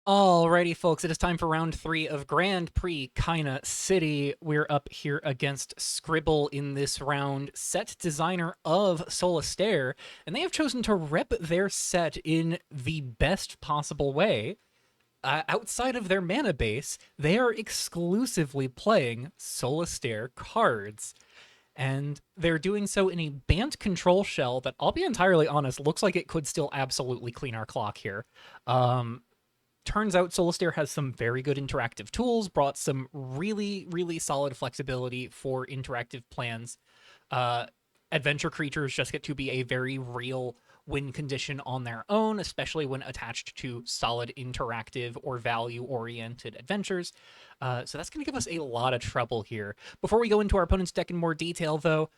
Alrighty, folks, it is time for round 3 of Grand Prix Kaina City. We're up here against Scribble in this round, set designer of Solitaire, and they have chosen to rep their set in the best possible way. Outside of their mana base, they are exclusively playing Solitaire cards. And they're doing so in a Bant control shell that, I'll be entirely honest, looks like it could still absolutely clean our clock here. Turns out Solitaire has some very good interactive tools, brought some really, really solid flexibility for interactive plans. Adventure creatures just get to be a very real win condition on their own, especially when attached to solid interactive or value oriented adventures. So that's going to give us a lot of trouble here. Before we go into our opponent's deck in more detail, though,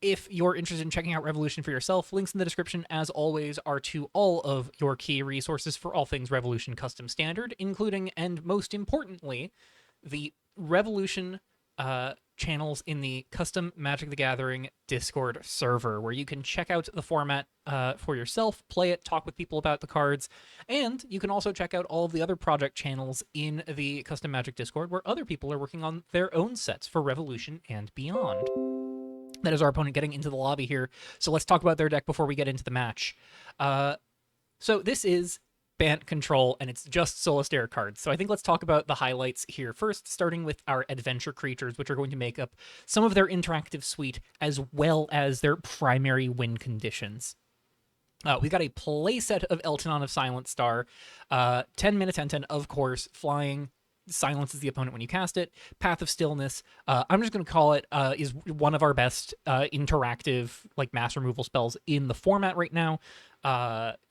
if you're interested in checking out Revolution for yourself, links in the description, as always, are to all of your key resources for all things Revolution Custom Standard, including, and most importantly, the Revolution channels in the Custom Magic the Gathering Discord server, where you can check out the format for yourself, play it, talk with people about the cards, and you can also check out all of the other project channels in the Custom Magic Discord, where other people are working on their own sets for Revolution and beyond. That is our opponent getting into the lobby here. So let's talk about their deck before we get into the match. So this is Bant control, and it's just Solitaire cards. So I think let's talk about the highlights here first, starting with our adventure creatures, which are going to make up some of their interactive suite as well as their primary win conditions. We've got a playset of Eltanon of Silent Star, 10 mana 10/10, of course, flying, silences the opponent when you cast it. Path of Stillness, I'm just going to call it, is one of our best interactive like mass removal spells in the format right now.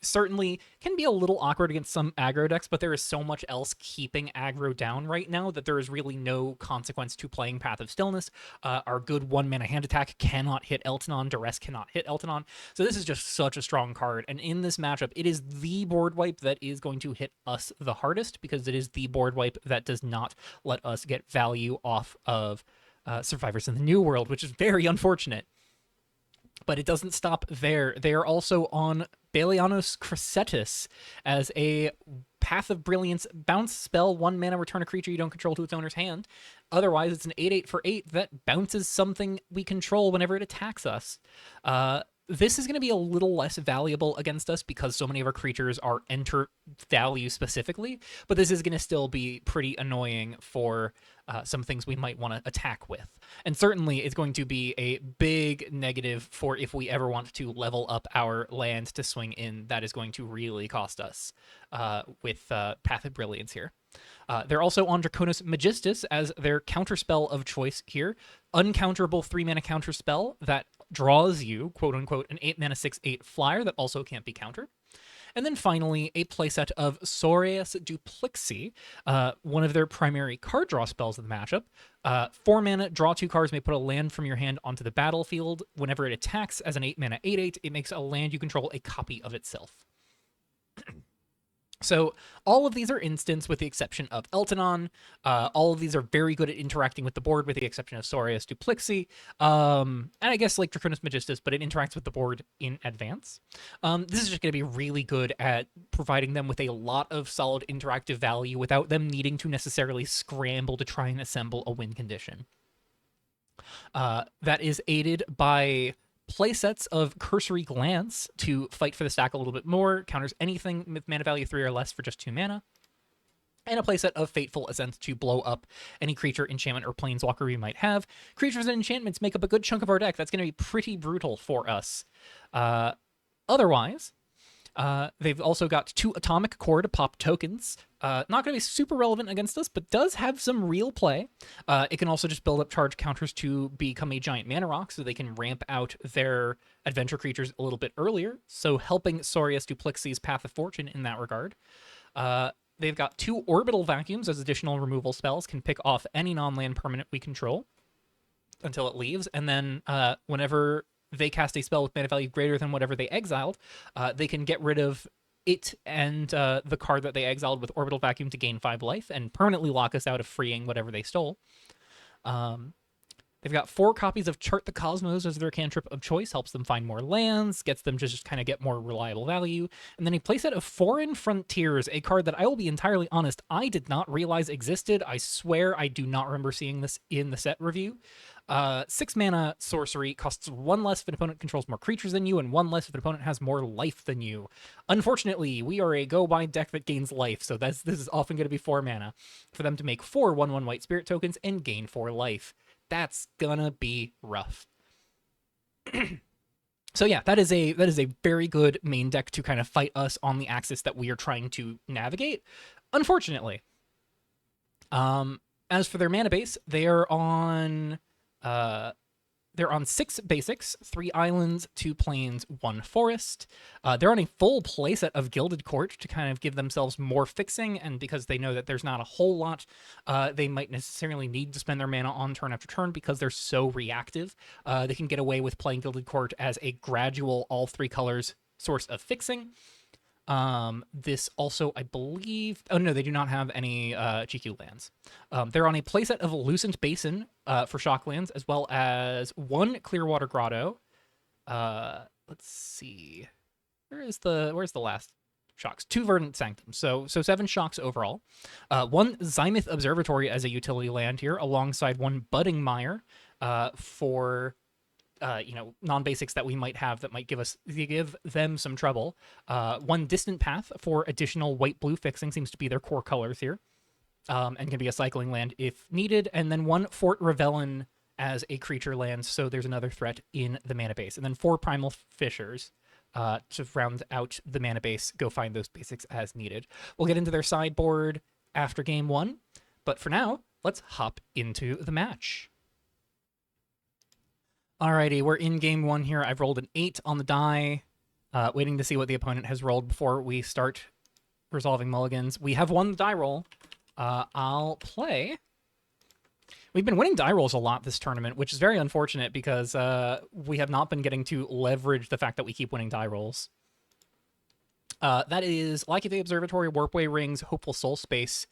Certainly can be a little awkward against some aggro decks, but there is so much else keeping aggro down right now that there is really no consequence to playing Path of Stillness. Our good 1 mana hand attack cannot hit Eltanon, Duress cannot hit Eltanon, so this is just such a strong card, and in this matchup, it is the board wipe that is going to hit us the hardest, because it is the board wipe that does not let us get value off of Survivors in the New World, which is very unfortunate. But it doesn't stop there. They are also on Belianos Cressetus as a Path of Brilliance bounce spell, 1 mana, return a creature you don't control to its owner's hand. Otherwise, it's an 8/8 for 8 that bounces something we control whenever it attacks us. This is going to be a little less valuable against us because so many of our creatures are enter value specifically, but this is going to still be pretty annoying for some things we might want to attack with. And certainly it's going to be a big negative for if we ever want to level up our land to swing in. That is going to really cost us with Path of Brilliance here. They're also on Draconis Magistus as their counterspell of choice here. Uncounterable 3 mana counterspell that draws you, quote unquote, an 8 mana 6/8 flyer that also can't be countered. And then finally, a playset of Soreus Duplexi, one of their primary card draw spells in the matchup. 4 mana, draw 2 cards, may put a land from your hand onto the battlefield. Whenever it attacks as an 8 mana 8/8, it makes a land you control a copy of itself. So all of these are instants with the exception of Eltanon. All of these are very good at interacting with the board with the exception of Soreus Duplexi. And I guess like Draconis Magistus, but it interacts with the board in advance. This is just going to be really good at providing them with a lot of solid interactive value without them needing to necessarily scramble to try and assemble a win condition. That is aided by playsets of Cursory Glance to fight for the stack a little bit more, counters anything with mana value 3 or less for just 2 mana, and a playset of Fateful Ascent to blow up any creature, enchantment, or planeswalker we might have. Creatures and enchantments make up a good chunk of our deck. That's going to be pretty brutal for us. Otherwise, they've also got 2 Atomic Core to pop tokens. Not going to be super relevant against us, but does have some real play. It can also just build up charge counters to become a giant mana rock, so they can ramp out their adventure creatures a little bit earlier, so helping Soreus Duplixi's Path of Fortune in that regard. They've got 2 Orbital Vacuums as additional removal spells, can pick off any non-land permanent we control until it leaves, and then whenever they cast a spell with mana value greater than whatever they exiled, they can get rid of it and the card that they exiled with Orbital Vacuum to gain 5 life and permanently lock us out of freeing whatever they stole. They've got 4 copies of Chart the Cosmos as their cantrip of choice, helps them find more lands, gets them to just kind of get more reliable value. And then a playset of Foreign Frontiers, a card that I will be entirely honest, I did not realize existed. I swear I do not remember seeing this in the set review. 6 mana sorcery, costs 1 less if an opponent controls more creatures than you, and 1 less if an opponent has more life than you. Unfortunately, we are a go-by deck that gains life, so this is often going to be 4 mana for them to make 4 1/1 white spirit tokens and gain 4 life. That's gonna be rough. So yeah, that is a very good main deck to kind of fight us on the axis that we are trying to navigate. Unfortunately, as for their mana base, they are on 6 basics, 3 islands, 2 plains, 1 forest. They're on a full playset of Gilded Court to kind of give themselves more fixing, and because they know that there's not a whole lot they might necessarily need to spend their mana on turn after turn because they're so reactive. They can get away with playing Gilded Court as a gradual all 3 colors source of fixing. This also, I believe, oh no, they do not have any GQ lands. They're on a playset of Lucent Basin for shock lands, as well as 1 Clearwater Grotto. Let's see, where's the last shocks? 2 Verdant Sanctum, so 7 shocks overall. 1 Zymoth Observatory as a utility land here, alongside 1 Budding Mire for non-basics that we might have that might give them some trouble. 1 Distant Path for additional white-blue fixing, seems to be their core colors here, and can be a cycling land if needed. And then 1 Fort Revelin as a creature land, so there's another threat in the mana base. And then 4 Primal Fissures to round out the mana base. Go find those basics as needed. We'll get into their sideboard after game 1, but for now, let's hop into the match. Alrighty, we're in game 1 here. I've rolled an 8 on the die, waiting to see what the opponent has rolled before we start resolving mulligans. We have won the die roll. I'll play. We've been winning die rolls a lot this tournament, which is very unfortunate because we have not been getting to leverage the fact that we keep winning die rolls. That is Lackey Observatory, Warpway Rings, Hopeful Soul Space,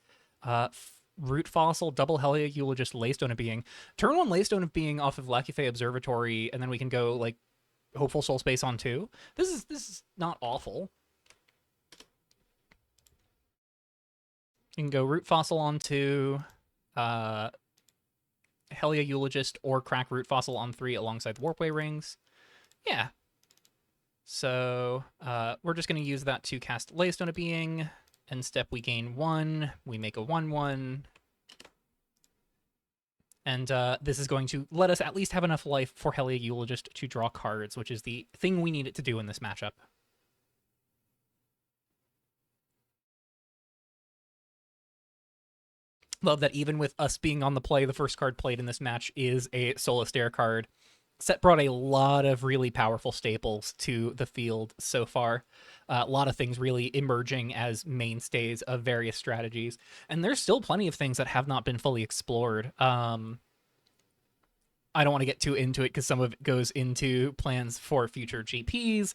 Root Fossil, Double Helia Eulogist, Laystone of Being. Turn 1 Laystone of Being off of Lackey Observatory, and then we can go like Hopeful Soul Space on 2. This is not awful. You can go Root Fossil on 2, Helia Eulogist, or crack Root Fossil on 3 alongside the Warpway Rings. Yeah. So we're just going to use that to cast Laystone of Being. End step, we gain 1. We make a 1/1. And this is going to let us at least have enough life for Helia Eulogist to draw cards, which is the thing we need it to do in this matchup. Love that even with us being on the play, the first card played in this match is a Solastair card. Set brought a lot of really powerful staples to the field so far. A lot of things really emerging as mainstays of various strategies. And there's still plenty of things that have not been fully explored. I don't want to get too into it because some of it goes into plans for future GPs,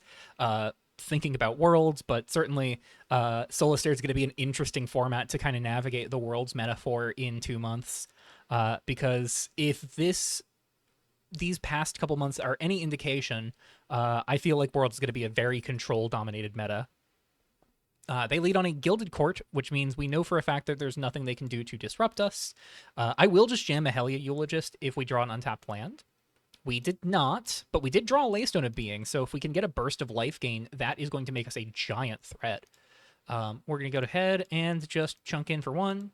thinking about worlds, but certainly Solastair is going to be an interesting format to kind of navigate the world's metaphor in 2 months. Because if these past couple months are any indication, I feel like Worlds is going to be a very control-dominated meta. They lead on a Gilded Court, which means we know for a fact that there's nothing they can do to disrupt us. I will just jam a Helia Eulogist if we draw an untapped land. We did not, but we did draw a Laystone of Being, so if we can get a burst of life gain, that is going to make us a giant threat. We're going to go ahead and just chunk in for 1.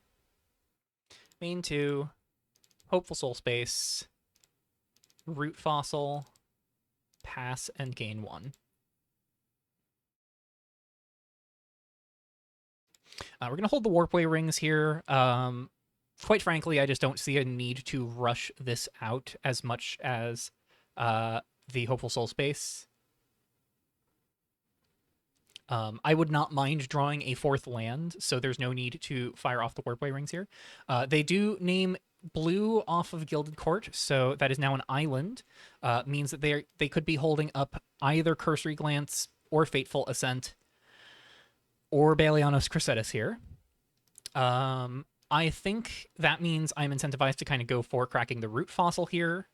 Main 2. Hopeful Soul Space. Root Fossil, pass, and gain 1. We're going to hold the Warpway Rings here. Quite frankly, I just don't see a need to rush this out as much as the Hopeful Soul Space. I would not mind drawing a 4th land, so there's no need to fire off the Warpway Rings here. They do name blue off of Gilded Court, so that is now an island. Means that they could be holding up either Cursory Glance or Fateful Ascent or Balianos Cressetus here. I think that means I'm incentivized to kind of go for cracking the Root Fossil here,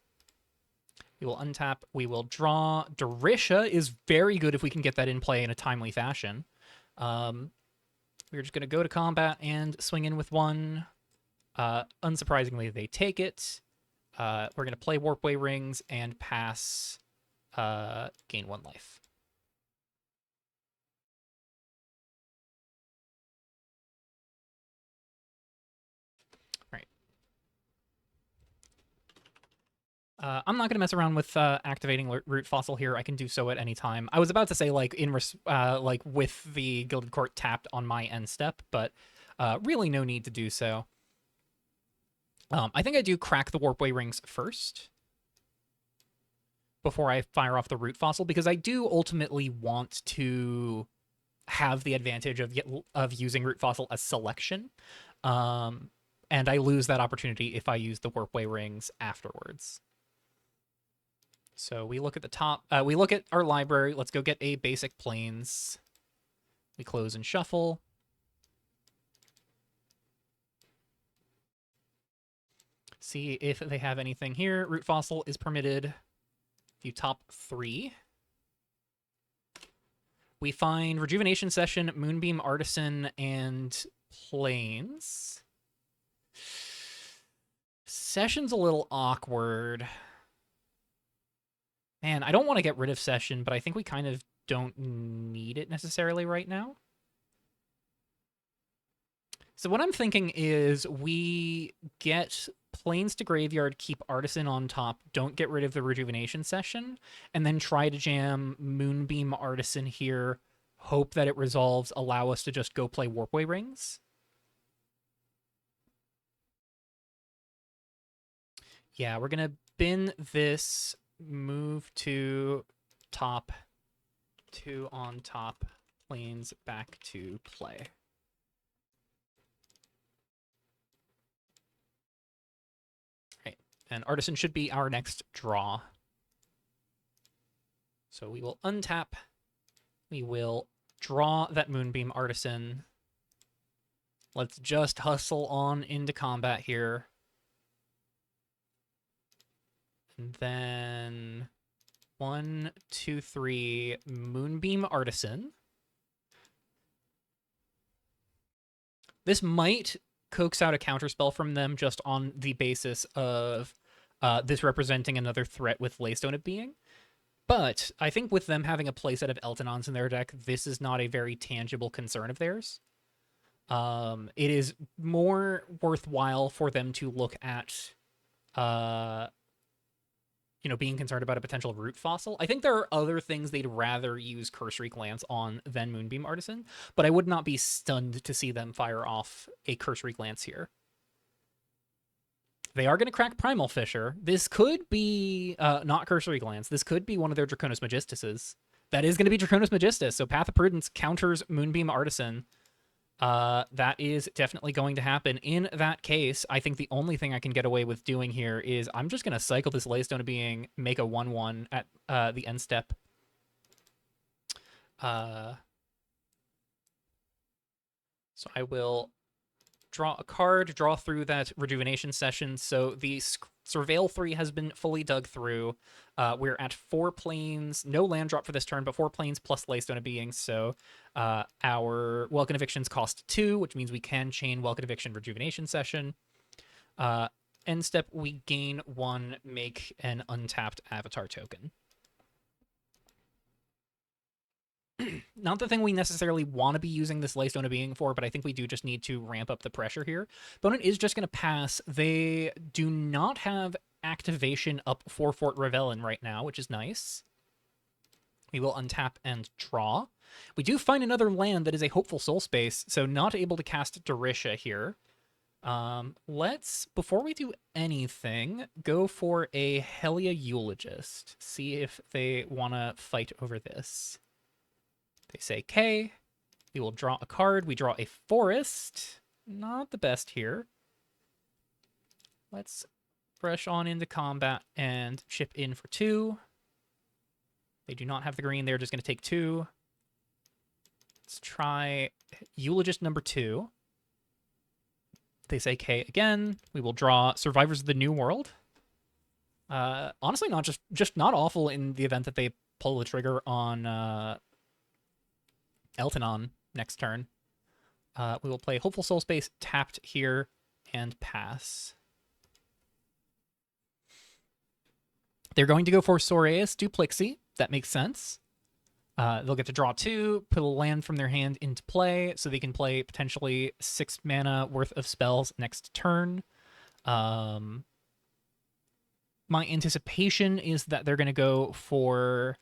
We will untap. We will draw. Darisha is very good if we can get that in play in a timely fashion. We're just going to go to combat and swing in with one. Unsurprisingly, they take it. We're going to play Warpway Rings and pass, gain 1 life. I'm not going to mess around with activating Root Fossil here. I can do so at any time. I was about to say, like, like with the Gilded Court tapped on my end step, but really no need to do so. I think I do crack the Warpway Rings first before I fire off the Root Fossil, because I do ultimately want to have the advantage of using Root Fossil as selection. And I lose that opportunity if I use the Warpway Rings afterwards. So we look at the top. We look at our library. Let's go get a basic planes. We close and shuffle. See if they have anything here. Root Fossil is permitted. You top 3. We find Rejuvenation Session, Moonbeam Artisan, and Planes. Session's a little awkward. Man, I don't want to get rid of Session, but I think we kind of don't need it necessarily right now. So what I'm thinking is we get Planes to Graveyard, keep Artisan on top, don't get rid of the Rejuvenation Session, and then try to jam Moonbeam Artisan here, hope that it resolves, allow us to just go play Warpway Rings. Yeah, we're going to bin this, move to top, 2 on top, Planes back to play. Right, and Artisan should be our next draw. So we will untap. We will draw that Moonbeam Artisan. Let's just hustle on into combat here. And then 1, 2, 3, Moonbeam Artisan. This might coax out a counterspell from them just on the basis of this representing another threat with Laystone of Being. But I think with them having a playset of Eltonons in their deck, this is not a very tangible concern of theirs. It is more worthwhile for them to look at being concerned about a potential Root Fossil. I think there are other things they'd rather use Cursory Glance on than Moonbeam Artisan, but I would not be stunned to see them fire off a Cursory Glance here. They are going to crack Primal Fissure. This could be not Cursory Glance. This could be one of their Draconis Magistuses. That is going to be Draconis Magistus, so Path of Prudence counters Moonbeam Artisan. That is definitely going to happen. In that case, I think the only thing I can get away with doing here is I'm just going to cycle this Laystone of Being, make a 1/1 at the end step. So I will draw a card, draw through that Rejuvenation Session. So the Surveil 3 has been fully dug through. We're at 4 planes, no land drop for this turn, but 4 planes plus Laystone of Being. So our Welcome Evictions cost 2, which means we can chain Welcome Eviction Rejuvenation Session. End step, we gain 1, make an untapped Avatar token. Not the thing we necessarily want to be using this Laystone of Being for, but I think we do just need to ramp up the pressure here. Opponent is just going to pass. They do not have activation up for Fort Revelin right now, which is nice. We will untap and draw. We do find another land that is a Hopeful Soul Space, so not able to cast Darisha here. Let's, before we do anything, go for a Helia Eulogist. See if they want to fight over this. They say K. We will draw a card. We draw a Forest. Not the best here. Let's rush on into combat and chip in for 2. They do not have the green. They're just going to take 2. Let's try Eulogist number 2. They say K again. We will draw Survivors of the New World. Honestly, not just not awful in the event that they pull the trigger on Eltanon next turn. We will play Hopeful Soul Space tapped here and pass. They're going to go for Soreus Duplexy. That makes sense. They'll get to draw 2, put a land from their hand into play, so they can play potentially 6 mana worth of spells next turn. My anticipation is that they're going to go for...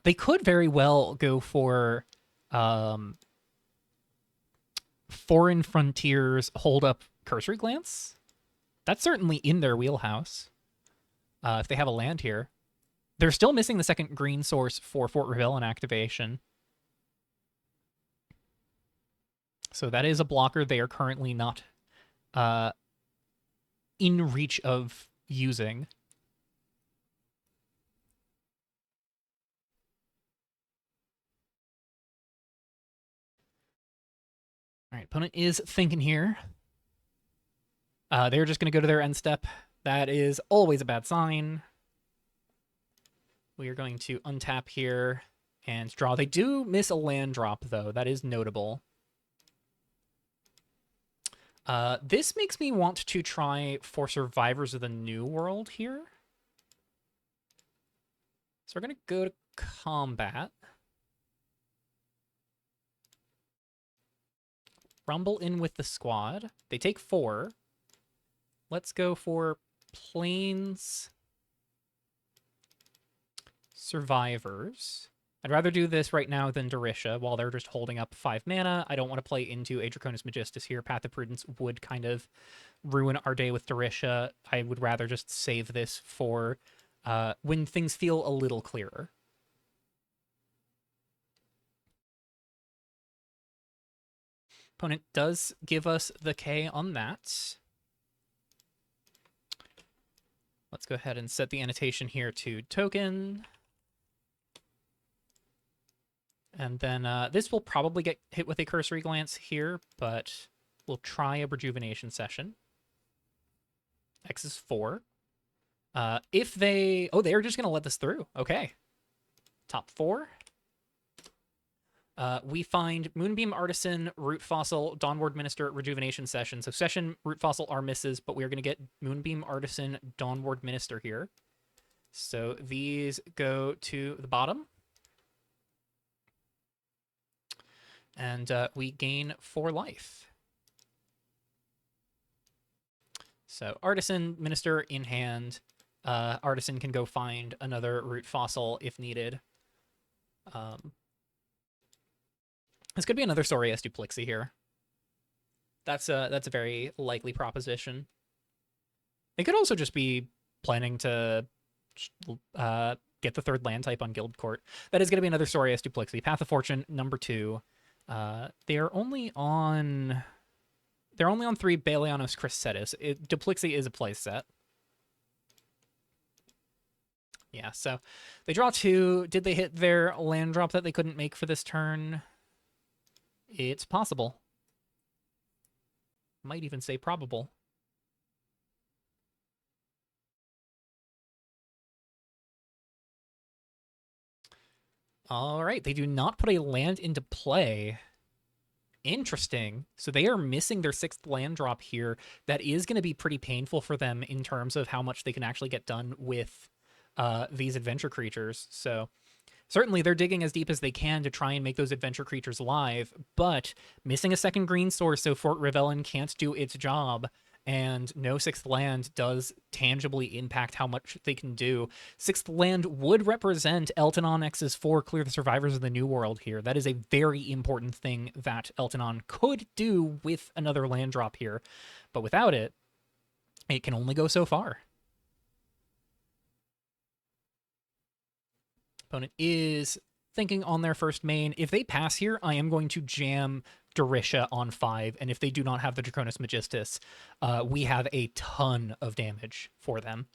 they could very well go for Foreign Frontiers Hold Up Cursory Glance. That's certainly in their wheelhouse. If they have a land here. They're still missing the second green source for Fort Rebellion activation. So that is a blocker they are currently not in reach of using. All right, opponent is thinking here. They're just going to go to their end step. That is always a bad sign. We are going to untap here and draw. They do miss a land drop, though. That is notable. This makes me want to try for Survivors of the New World here. So we're going to go to combat. Rumble in with the squad. They take 4. Let's go for Plains Survivors. I'd rather do this right now than Dorisha while they're just holding up 5 mana. I don't want to play into a Draconis Magistus here. Path of Prudence would kind of ruin our day with Dorisha. I would rather just save this for when things feel a little clearer. Opponent does give us the K on that. Let's go ahead and set the annotation here to token. And then this will probably get hit with a cursory glance here, but we'll try a rejuvenation session. X is 4. If they... Oh, they're just going to let this through. Okay. Top 4. We find Moonbeam Artisan, Root Fossil, Dawnward Minister, Rejuvenation Session. So Session, Root Fossil are misses, but we're going to get Moonbeam Artisan, Dawnward Minister here. So these go to the bottom. And we gain 4 life. So Artisan, Minister in hand. Artisan can go find another Root Fossil if needed. This could be another Soreus Duplexy here. That's a very likely proposition. They could also just be planning to get the 3rd land type on Guild Court. That is going to be another Soreus Duplexy. Path of Fortune, number 2. They're only on 3 Balianos Chrysetis. Duplexy is a play set. Yeah, so they draw 2. Did they hit their land drop that they couldn't make for this turn? It's possible. Might even say probable. All right, they do not put a land into play. Interesting. So they are missing their 6th land drop here. That is going to be pretty painful for them in terms of how much they can actually get done with these adventure creatures. So certainly they're digging as deep as they can to try and make those adventure creatures live, but missing a 2nd green source so Fort Rebellion can't do its job, and no 6th land does tangibly impact how much they can do. 6th land would represent Eltanon X's 4 clear the Survivors of the New World here. That is a very important thing that Eltanon could do with another land drop here, but without it, it can only go so far. Opponent is thinking on their first main. If they pass here, I am going to jam Dorisha on 5, and if they do not have the Draconis Magistus, we have a ton of damage for them.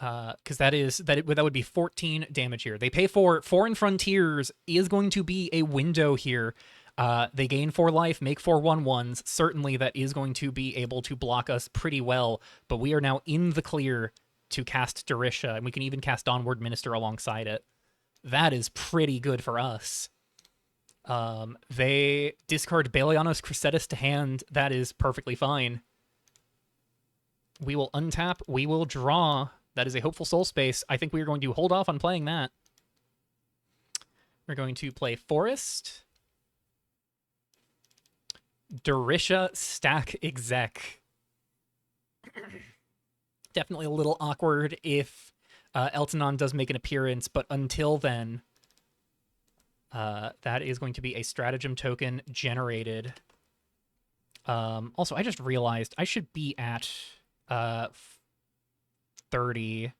Because that would be 14 damage here. They pay for Foreign Frontiers is going to be a window here They gain 4 life, make 4 1/1s. Certainly that is going to be able to block us pretty well, but we are now in the clear to cast Durisha, and we can even cast Onward Minister alongside it. That is pretty good for us. They discard Balianos Cressetus to hand. That is perfectly fine. We will untap. We will draw. That is a Hopeful Soul Space. I think we are going to hold off on playing that. We're going to play Forest. Durisha stack exec. Definitely a little awkward if Eltanon does make an appearance, but until then, that is going to be a stratagem token generated. Also, I just realized I should be at 30.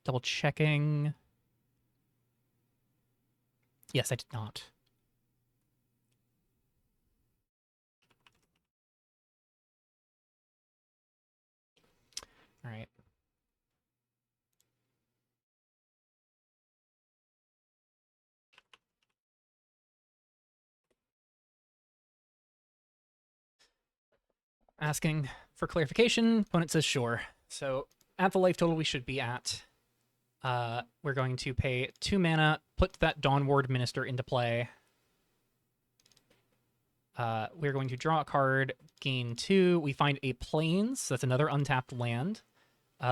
Double checking. Yes, I did not. All right. Asking for clarification. Opponent says sure. So at the life total we should be at, we're going to pay 2 mana, put that Dawnward Minister into play. We're going to draw a card, gain 2. We find a Plains. So that's another untapped land. We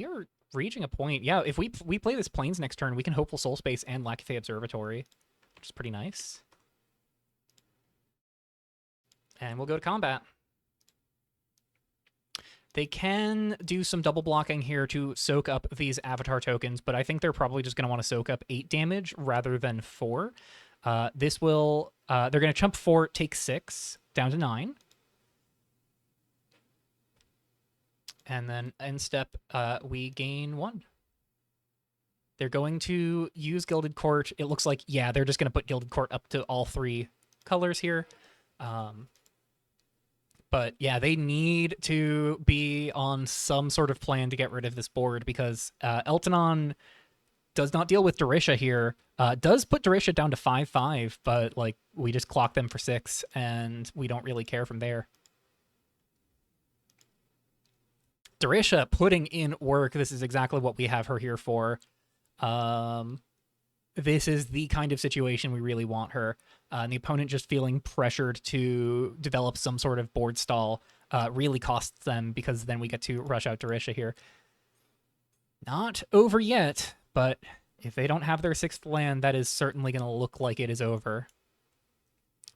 are reaching a point. Yeah, if we play this Plains next turn, we can Hopeful Soul Space and Lacafe Observatory, which is pretty nice. And we'll go to combat. They can do some double blocking here to soak up these Avatar tokens, but I think they're probably just going to want to soak up 8 damage rather than 4. This will... they're going to chump 4, take 6, down to 9. And then end step, we gain 1. They're going to use Gilded Court. It looks like, yeah, they're just going to put Gilded Court up to all 3 colors here. But yeah, they need to be on some sort of plan to get rid of this board because Eltanon does not deal with Durisha here. Does put Durisha down to 5/5, but like we just clock them for 6 and we don't really care from there. Durisha putting in work. This is exactly what we have her here for. This is the kind of situation we really want her. And the opponent just feeling pressured to develop some sort of board stall really costs them because then we get to rush out Durisha here. Not over yet, but if they don't have their 6th land, that is certainly going to look like it is over.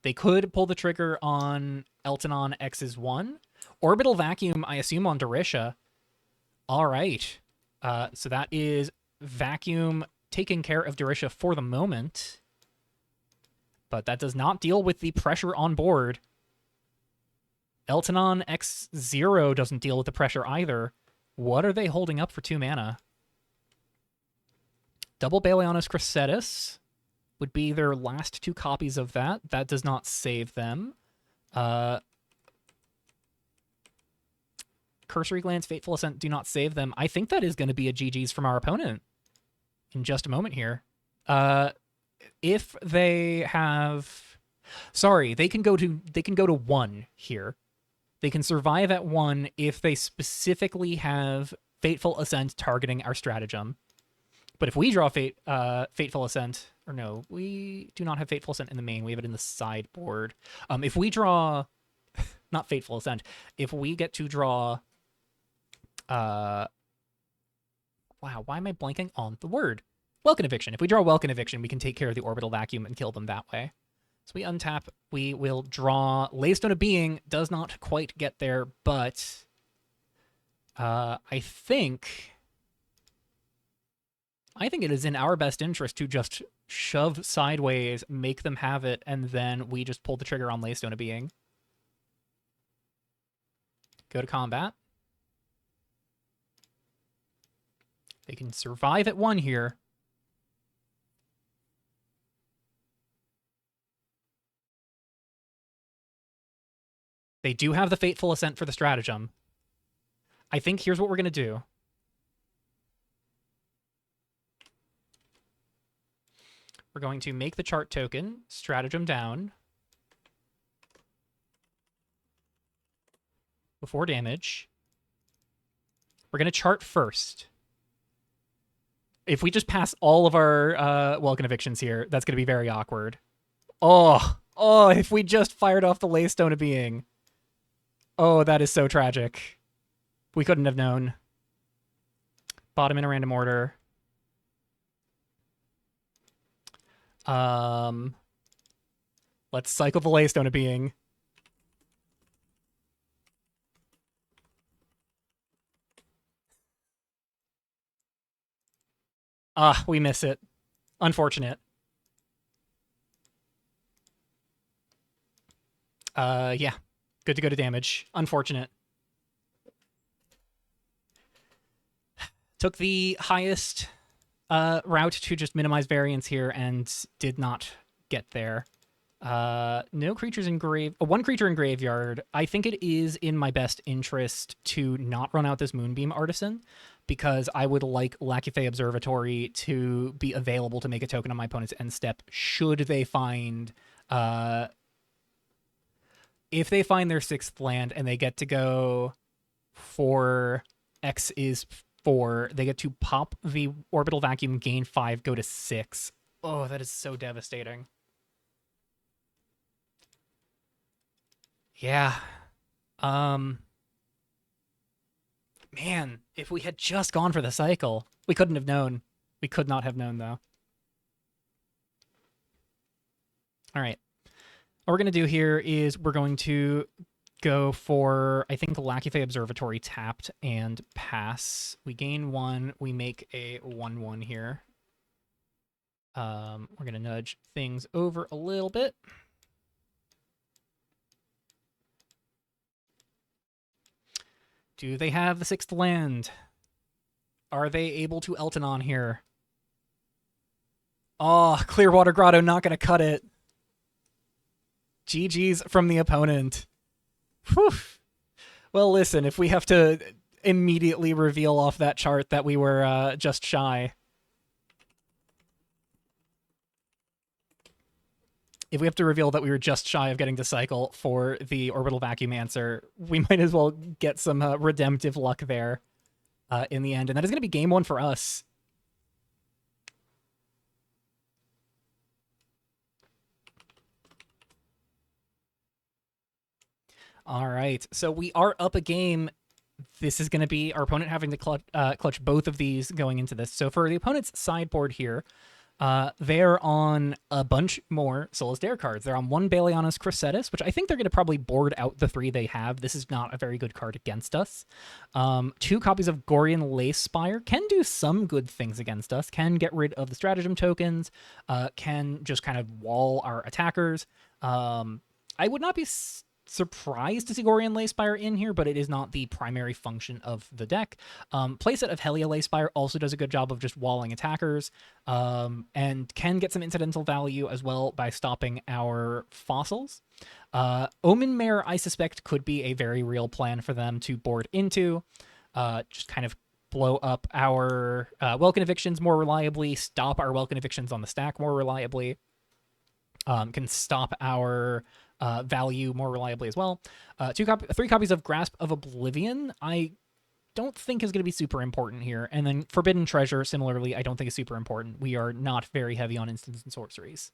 They could pull the trigger on Eltanon X's 1. Orbital Vacuum, I assume, on Durisha. All right. So that is Vacuum taking care of Durisha for the moment. But that does not deal with the pressure on board. Eltanon X0 doesn't deal with the pressure either. What are they holding up for 2 mana? Double Balianos Cressetus would be their last 2 copies of that. That does not save them. Cursory Glance, Fateful Ascent do not save them. I think that is going to be a GG's from our opponent in just a moment here. If they have... Sorry, they can go to 1 here. They can survive at 1 if they specifically have Fateful Ascent targeting our stratagem. But if we draw Fateful Ascent... Or no, we do not have Fateful Ascent in the main. We have it in the sideboard. If we draw... Not Fateful Ascent. If we get to draw... wow, why am I blanking on the word? Welkin Eviction. If we draw Welkin Eviction, we can take care of the Orbital Vacuum and kill them that way. So we untap. We will draw Laystone of Being. Does not quite get there, but I think it is in our best interest to just shove sideways, make them have it, and then we just pull the trigger on Laystone of Being. Go to combat. They can survive at 1 here. They do have the Fateful Ascent for the stratagem. I think here's what we're going to do. We're going to make the chart token, stratagem down. Before damage. We're going to chart first. If we just pass all of our Welcome Evictions here, that's going to be very awkward. Oh, if we just fired off the Laystone of Being. Oh, that is so tragic. We couldn't have known. Bottom in a random order. Let's cycle the Laystone of Being. We miss it. Unfortunate. Yeah. Good to go to damage. Unfortunate. Took the highest route to just minimize variance here and did not get there. No creatures in one creature in graveyard. I think it is in my best interest to not run out this Moonbeam Artisan, because I would like Lacufe Observatory to be available to make a token on my opponent's end step should they find if they find their 6th land and they get to go for X is 4, they get to pop the Orbital Vacuum, gain 5, go to 6. Oh, that is so devastating. Yeah. Man, if we had just gone for the cycle, we couldn't have known. We could not have known, though. All right. What we're going to do here is we're going to go for, I think, Lacufe Observatory tapped and pass. We gain 1. We make a 1/1 here. We're going to nudge things over a little bit. Do they have the 6th land? Are they able to Elton on here? Oh, Clearwater Grotto not going to cut it. GG's from the opponent. Whew. Well, listen, if we have to immediately reveal off that chart that we were just shy. If we have to reveal that we were just shy of getting to cycle for the Orbital Vacuum answer, we might as well get some redemptive luck there in the end. And that is going to be game 1 for us. All right, so we are up a game. This is going to be our opponent having to clutch both of these going into this. So for the opponent's sideboard here, they're on a bunch more Soulless Dare cards. They're on 1 Baliana's Cressetus, which I think they're going to probably board out the 3 they have. This is not a very good card against us. 2 copies of Gorian Lace Spire can do some good things against us, can get rid of the stratagem tokens, can just kind of wall our attackers. I would not be surprised to see Gorian Lace Spire in here, but it is not the primary function of the deck. Playset of Helia Lace Spire also does a good job of just walling attackers, and can get some incidental value as well by stopping our fossils. Omen Mare, I suspect, could be a very real plan for them to board into. Just kind of blow up our Welcome Evictions more reliably, stop our Welcome Evictions on the stack more reliably, can stop our value more reliably as well. 3 copies of Grasp of Oblivion, I don't think is going to be super important here. And then Forbidden Treasure, similarly, I don't think is super important. We are not very heavy on instants and sorceries.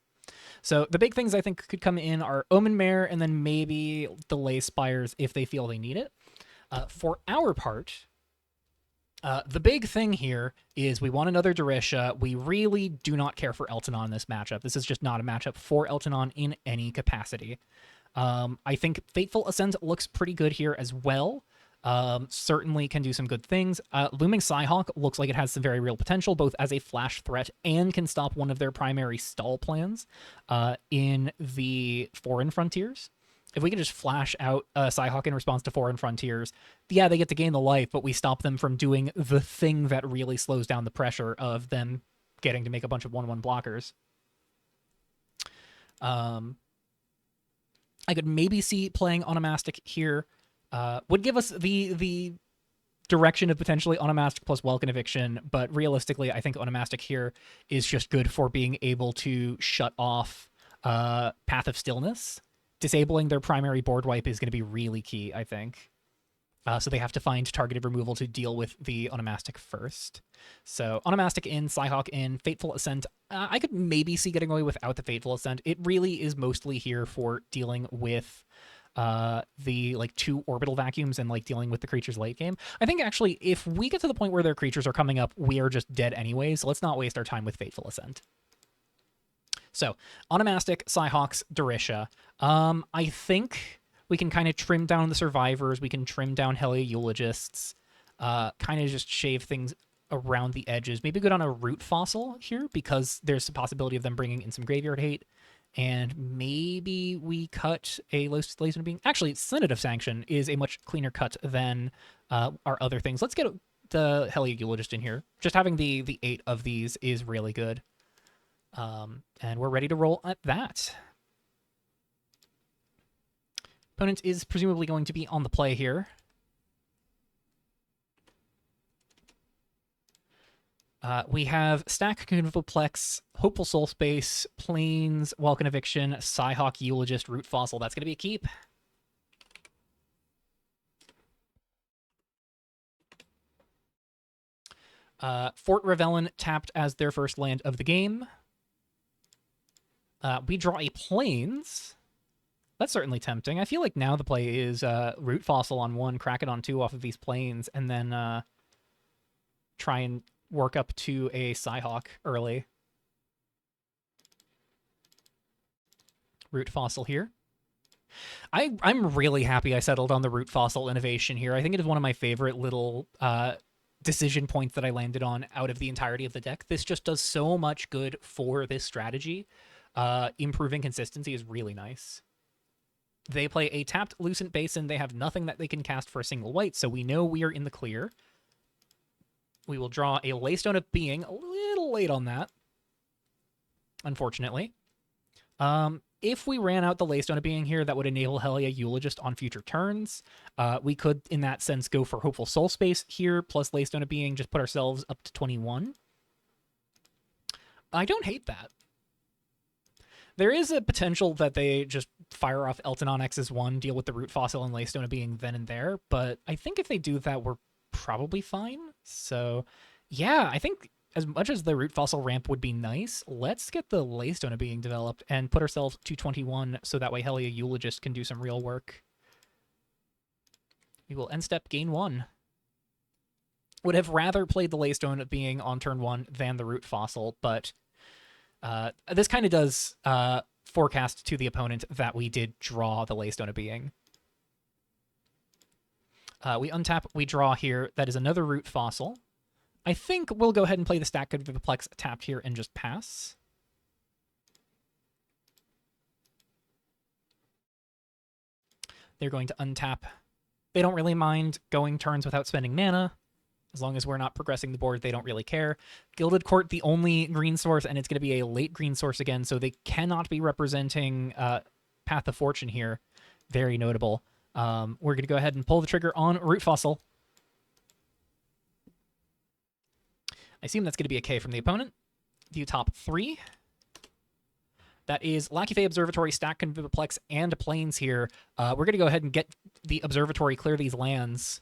So the big things I think could come in are Omen Mare and then maybe Delay Spires if they feel they need it. For our part, the big thing here is we want another Durisha. We really do not care for Eltonon in this matchup. This is just not a matchup for Eltonon in any capacity. I think Fateful Ascent looks pretty good here as well. Certainly can do some good things. Looming Psyhawk looks like it has some very real potential, both as a flash threat and can stop one of their primary stall plans in the Foreign Frontiers. If we could just flash out Psyhawk in response to Foreign Frontiers, yeah, they get to gain the life, but we stop them from doing the thing that really slows down the pressure of them getting to make a bunch of 1/1 blockers. I could maybe see playing Onomastic here. Would give us the direction of potentially Onomastic plus Welkin Eviction, but realistically, I think Onomastic here is just good for being able to shut off Path of Stillness. Disabling their primary board wipe is going to be really key, I think. So they have to find targeted removal to deal with the Onomastic first. So Onomastic in, Psyhawk in, Fateful Ascent. I could maybe see getting away without the Fateful Ascent. It really is mostly here for dealing with the like 2 orbital vacuums and like dealing with the creatures late game. I think actually if we get to the point where their creatures are coming up, we are just dead anyways. So let's not waste our time with Fateful Ascent. So Onomastic, Psyhawks, Dorisha. I think we can kind of trim down the survivors. We can trim down Helia Eulogists. Kind of just shave things around the edges. Maybe go down a Root Fossil here because there's a possibility of them bringing in some graveyard hate. And maybe we cut a Laser Being. Actually, Synod of Sanction is a much cleaner cut than our other things. Let's get the Helia Eulogist in here. Just having the 8 of these is really good. And we're ready to roll at that. Opponent is presumably going to be on the play here. We have Stack, Convoplex, Hopeful Soul Space, Plains, Welkin Eviction, Psyhawk, Eulogist, Root Fossil. That's going to be a keep. Fort Revelin tapped as their first land of the game. We draw a Plains. That's certainly tempting. I feel like now the play is Root Fossil on 1, crack it on 2 off of these Plains, and then try and work up to a Psyhawk early. Root Fossil here. I'm really happy I settled on the Root Fossil innovation here. I think it is one of my favorite little decision points that I landed on out of the entirety of the deck. This just does so much good for this strategy. Improving consistency is really nice. They play a tapped Lucent Basin. They have nothing that they can cast for a single white, so we know we are in the clear. We will draw a Laystone of Being. A little late on that, unfortunately. If we ran out the Laystone of Being here, that would enable Helia Eulogist on future turns. We could, in that sense, go for Hopeful Soul Space here, plus Laystone of Being, just put ourselves up to 21. I don't hate that. There is a potential that they just fire off Elton on X's1, deal with the Root Fossil and Laystone of Being then and there, but I think if they do that, we're probably fine. So, yeah, I think as much as the Root Fossil ramp would be nice, let's get the Laystone of Being developed and put ourselves to 21 so that way Helia Eulogist can do some real work. We will end step, gain 1. Would have rather played the Laystone of Being on turn 1 than the Root Fossil, but this kind of does forecast to the opponent that we did draw the Laystone of Being. We untap, we draw here. That is another Root Fossil. I think we'll go ahead and play the Stack Convoplex tapped here and just pass. They're going to untap. They don't really mind going turns without spending mana. As long as we're not progressing the board, they don't really care. Gilded Court, the only green source, and it's going to be a late green source again, so they cannot be representing Path of Fortune here. Very notable. We're going to go ahead and pull the trigger on Root Fossil. I assume that's going to be a K from the opponent. View top 3. That is Lackey Fae Observatory, Stack Convoplex, and Plains here. We're going to go ahead and get the Observatory, clear these lands.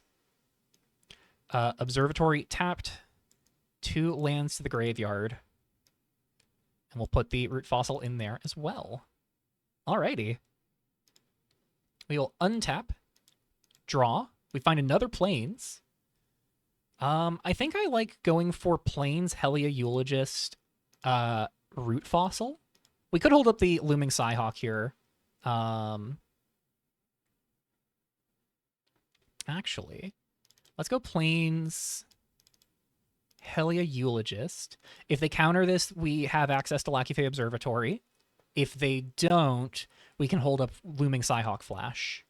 Observatory tapped, 2 lands to the graveyard. And we'll put the Root Fossil in there as well. Alrighty. We will untap, draw. We find another Plains. I think I like going for Plains, Helia Eulogist, Root Fossil. We could hold up the Looming Psyhawk here. Actually, let's go Plains, Helia Eulogist. If they counter this, we have access to Lackey Fae Observatory. If they don't, we can hold up Looming Psyhawk Flash.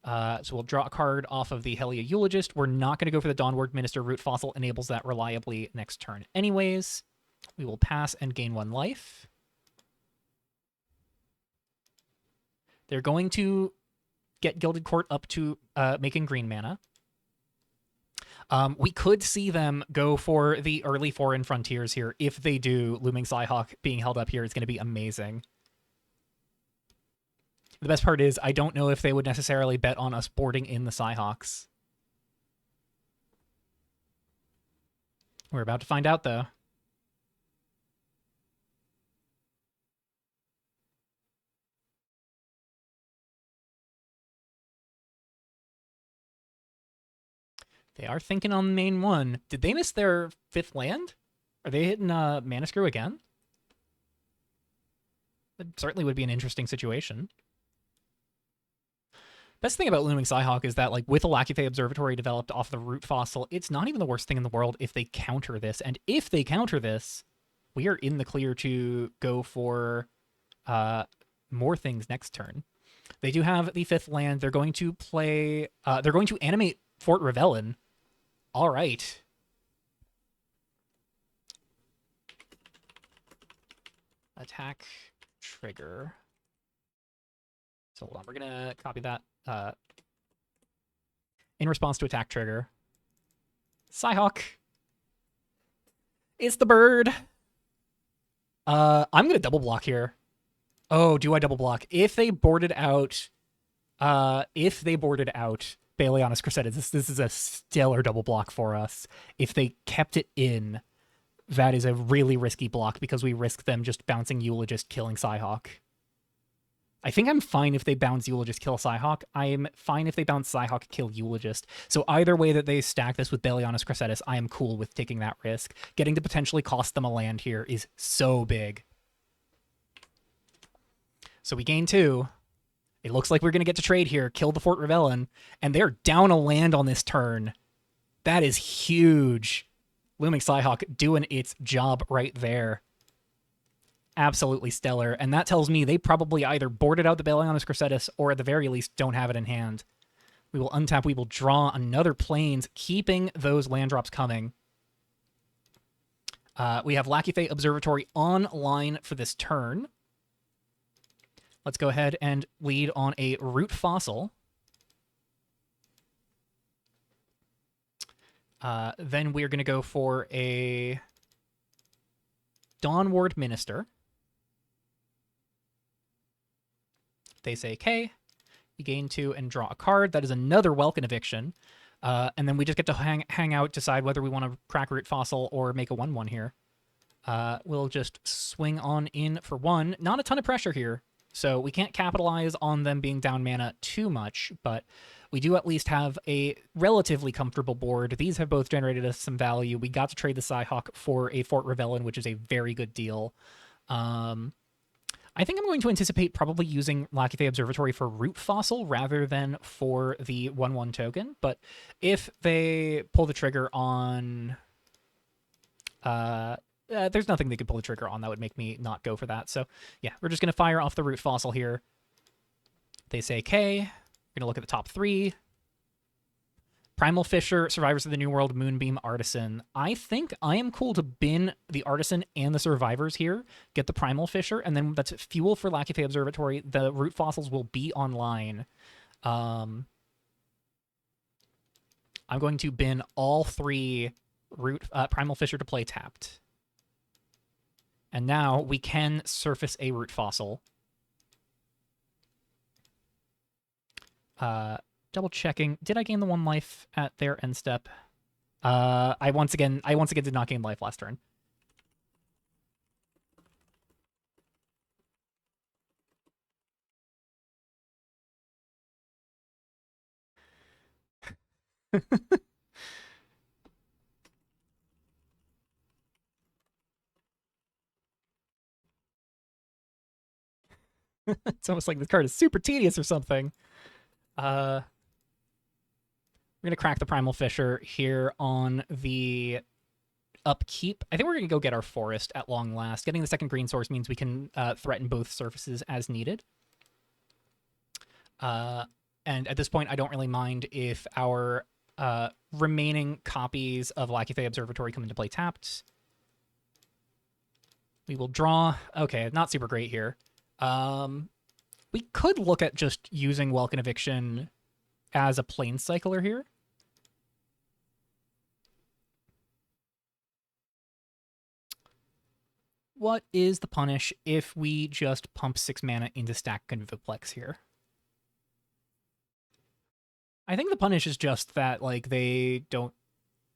So we'll draw a card off of the Helia Eulogist. We're not going to go for the Dawnward Minister. Root Fossil enables that reliably next turn anyways. We will pass and gain 1 life. They're going to get Gilded Court up to making green mana. We could see them go for the early foreign frontiers here. If they do, Looming Psyhawk being held up here is going to be amazing. The best part is I don't know if they would necessarily bet on us boarding in the Psyhawks. We're about to find out, though. They are thinking on main one. Did they miss their 5th land? Are they hitting Mana Screw again? That certainly would be an interesting situation. Best thing about Looming Psyhawk is that, like, with a Lacufae Observatory developed off the root fossil, it's not even the worst thing in the world if they counter this. And if they counter this, we are in the clear to go for more things next turn. They do have the 5th land. They're going to play... they're going to animate Fort Revelin. All right. Attack trigger. So hold on. We're going to copy that. In response to attack trigger. Psyhawk. It's the bird. I'm going to double block here. Oh, do I double block? If they boarded out... Baleanis Crescentis, this is a stellar double block for us. If they kept it in, that is a really risky block because we risk them just bouncing Eulogist, killing Psyhawk. I think I'm fine if they bounce Eulogist, kill Psyhawk. I'm fine if they bounce Psyhawk, kill Eulogist. So either way that they stack this with Baleanis Crescentis, I am cool with taking that risk. Getting to potentially cost them a land here is so big. So we gain 2. It looks like we're going to get to trade here, kill the Fort Revelin, and they're down a land on this turn. That is huge. Looming Psyhawk doing its job right there. Absolutely stellar. And that tells me they probably either boarded out the Baleanis Crescentis or at the very least don't have it in hand. We will untap. We will draw another Plains, keeping those land drops coming. We have Lacufae Observatory online for this turn. Let's go ahead and lead on a root fossil. Then we're going to go for a Dawnward Minister. They say K. You gain 2 and draw a card. That is another Welkin Eviction. And then we just get to hang out, decide whether we want to crack root fossil or make a 1/1 here. We'll just swing on in for 1. Not a ton of pressure here. So we can't capitalize on them being down mana too much, but we do at least have a relatively comfortable board. These have both generated us some value. We got to trade the Psyhawk for a Fort Revelin, which is a very good deal. I think I'm going to anticipate probably using Lacufae Observatory for Root Fossil rather than for the 1/1 token, but if they pull the trigger on... there's nothing they could pull the trigger on that would make me not go for that. So, yeah, we're just going to fire off the root fossil here. They say K. We're going to look at the top 3. Primal Fisher, Survivors of the New World, Moonbeam, Artisan. I think I am cool to bin the Artisan and the Survivors here, get the Primal Fisher, and then that's fuel for Lacufae Observatory. The root fossils will be online. I'm going to bin all 3 Primal Fisher to play tapped. And now we can surface a root fossil. Double checking. Did I gain the 1 life at their end step? I once again did not gain life last turn. It's almost like this card is super tedious or something. We're going to crack the Primal Fisher here on the upkeep. I think we're going to go get our Forest at long last. Getting the second green source means we can threaten both surfaces as needed. And at this point, I don't really mind if our remaining copies of Lacufae Observatory come into play tapped. We will draw. Okay, not super great here. We could look at just using Welkin Eviction as a Planescycler here. What is the punish if we just pump 6 mana into Stack Conviviplex here? I think the punish is just that, like, they don't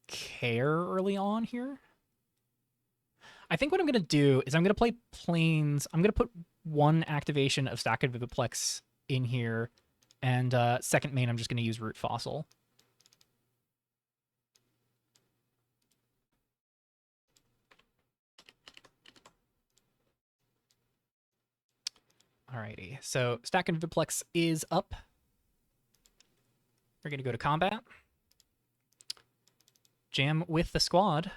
care early on here. I think what I'm going to do is I'm going to play Plains. I'm going to put one activation of Stack Conviviplex in here, and second main, I'm just going to use Root Fossil. Alrighty, so Stack Conviviplex is up. We're going to go to combat. Jam with the squad.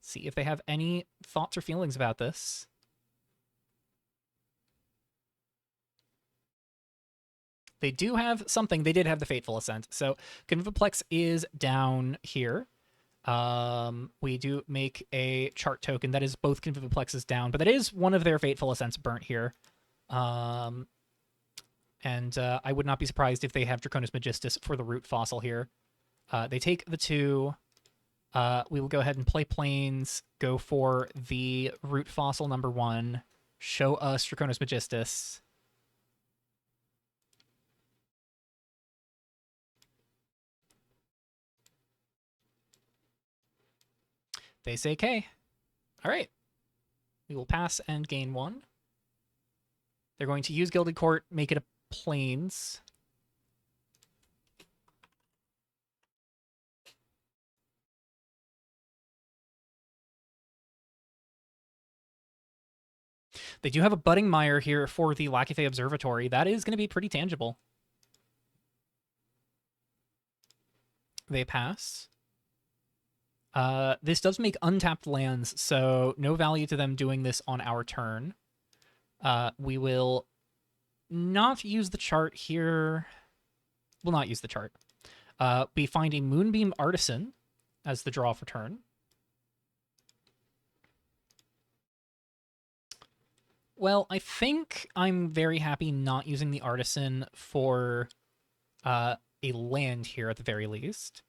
See if they have any thoughts or feelings about this. They do have something. They did have the Fateful Ascent. So Conviviplex is down here. We do make a chart token. That is both Conviviplexes down, but that is one of their Fateful Ascents burnt here. And I would not be surprised if they have Draconis Magistus for the Root Fossil here. They take the 2. We will go ahead and play Plains, go for the Root Fossil number 1, show us Draconis Magistus. They say K. All right. We will pass and gain 1. They're going to use Gilded Court, make it a Plains. They do have a Budding Mire here for the Lackey Observatory. That is going to be pretty tangible. They pass. This does make untapped lands, so no value to them doing this on our turn. We will not use the chart here. We'll not use the chart. We find a Moonbeam Artisan as the draw for turn. Well, I think I'm very happy not using the Artisan for a land here at the very least.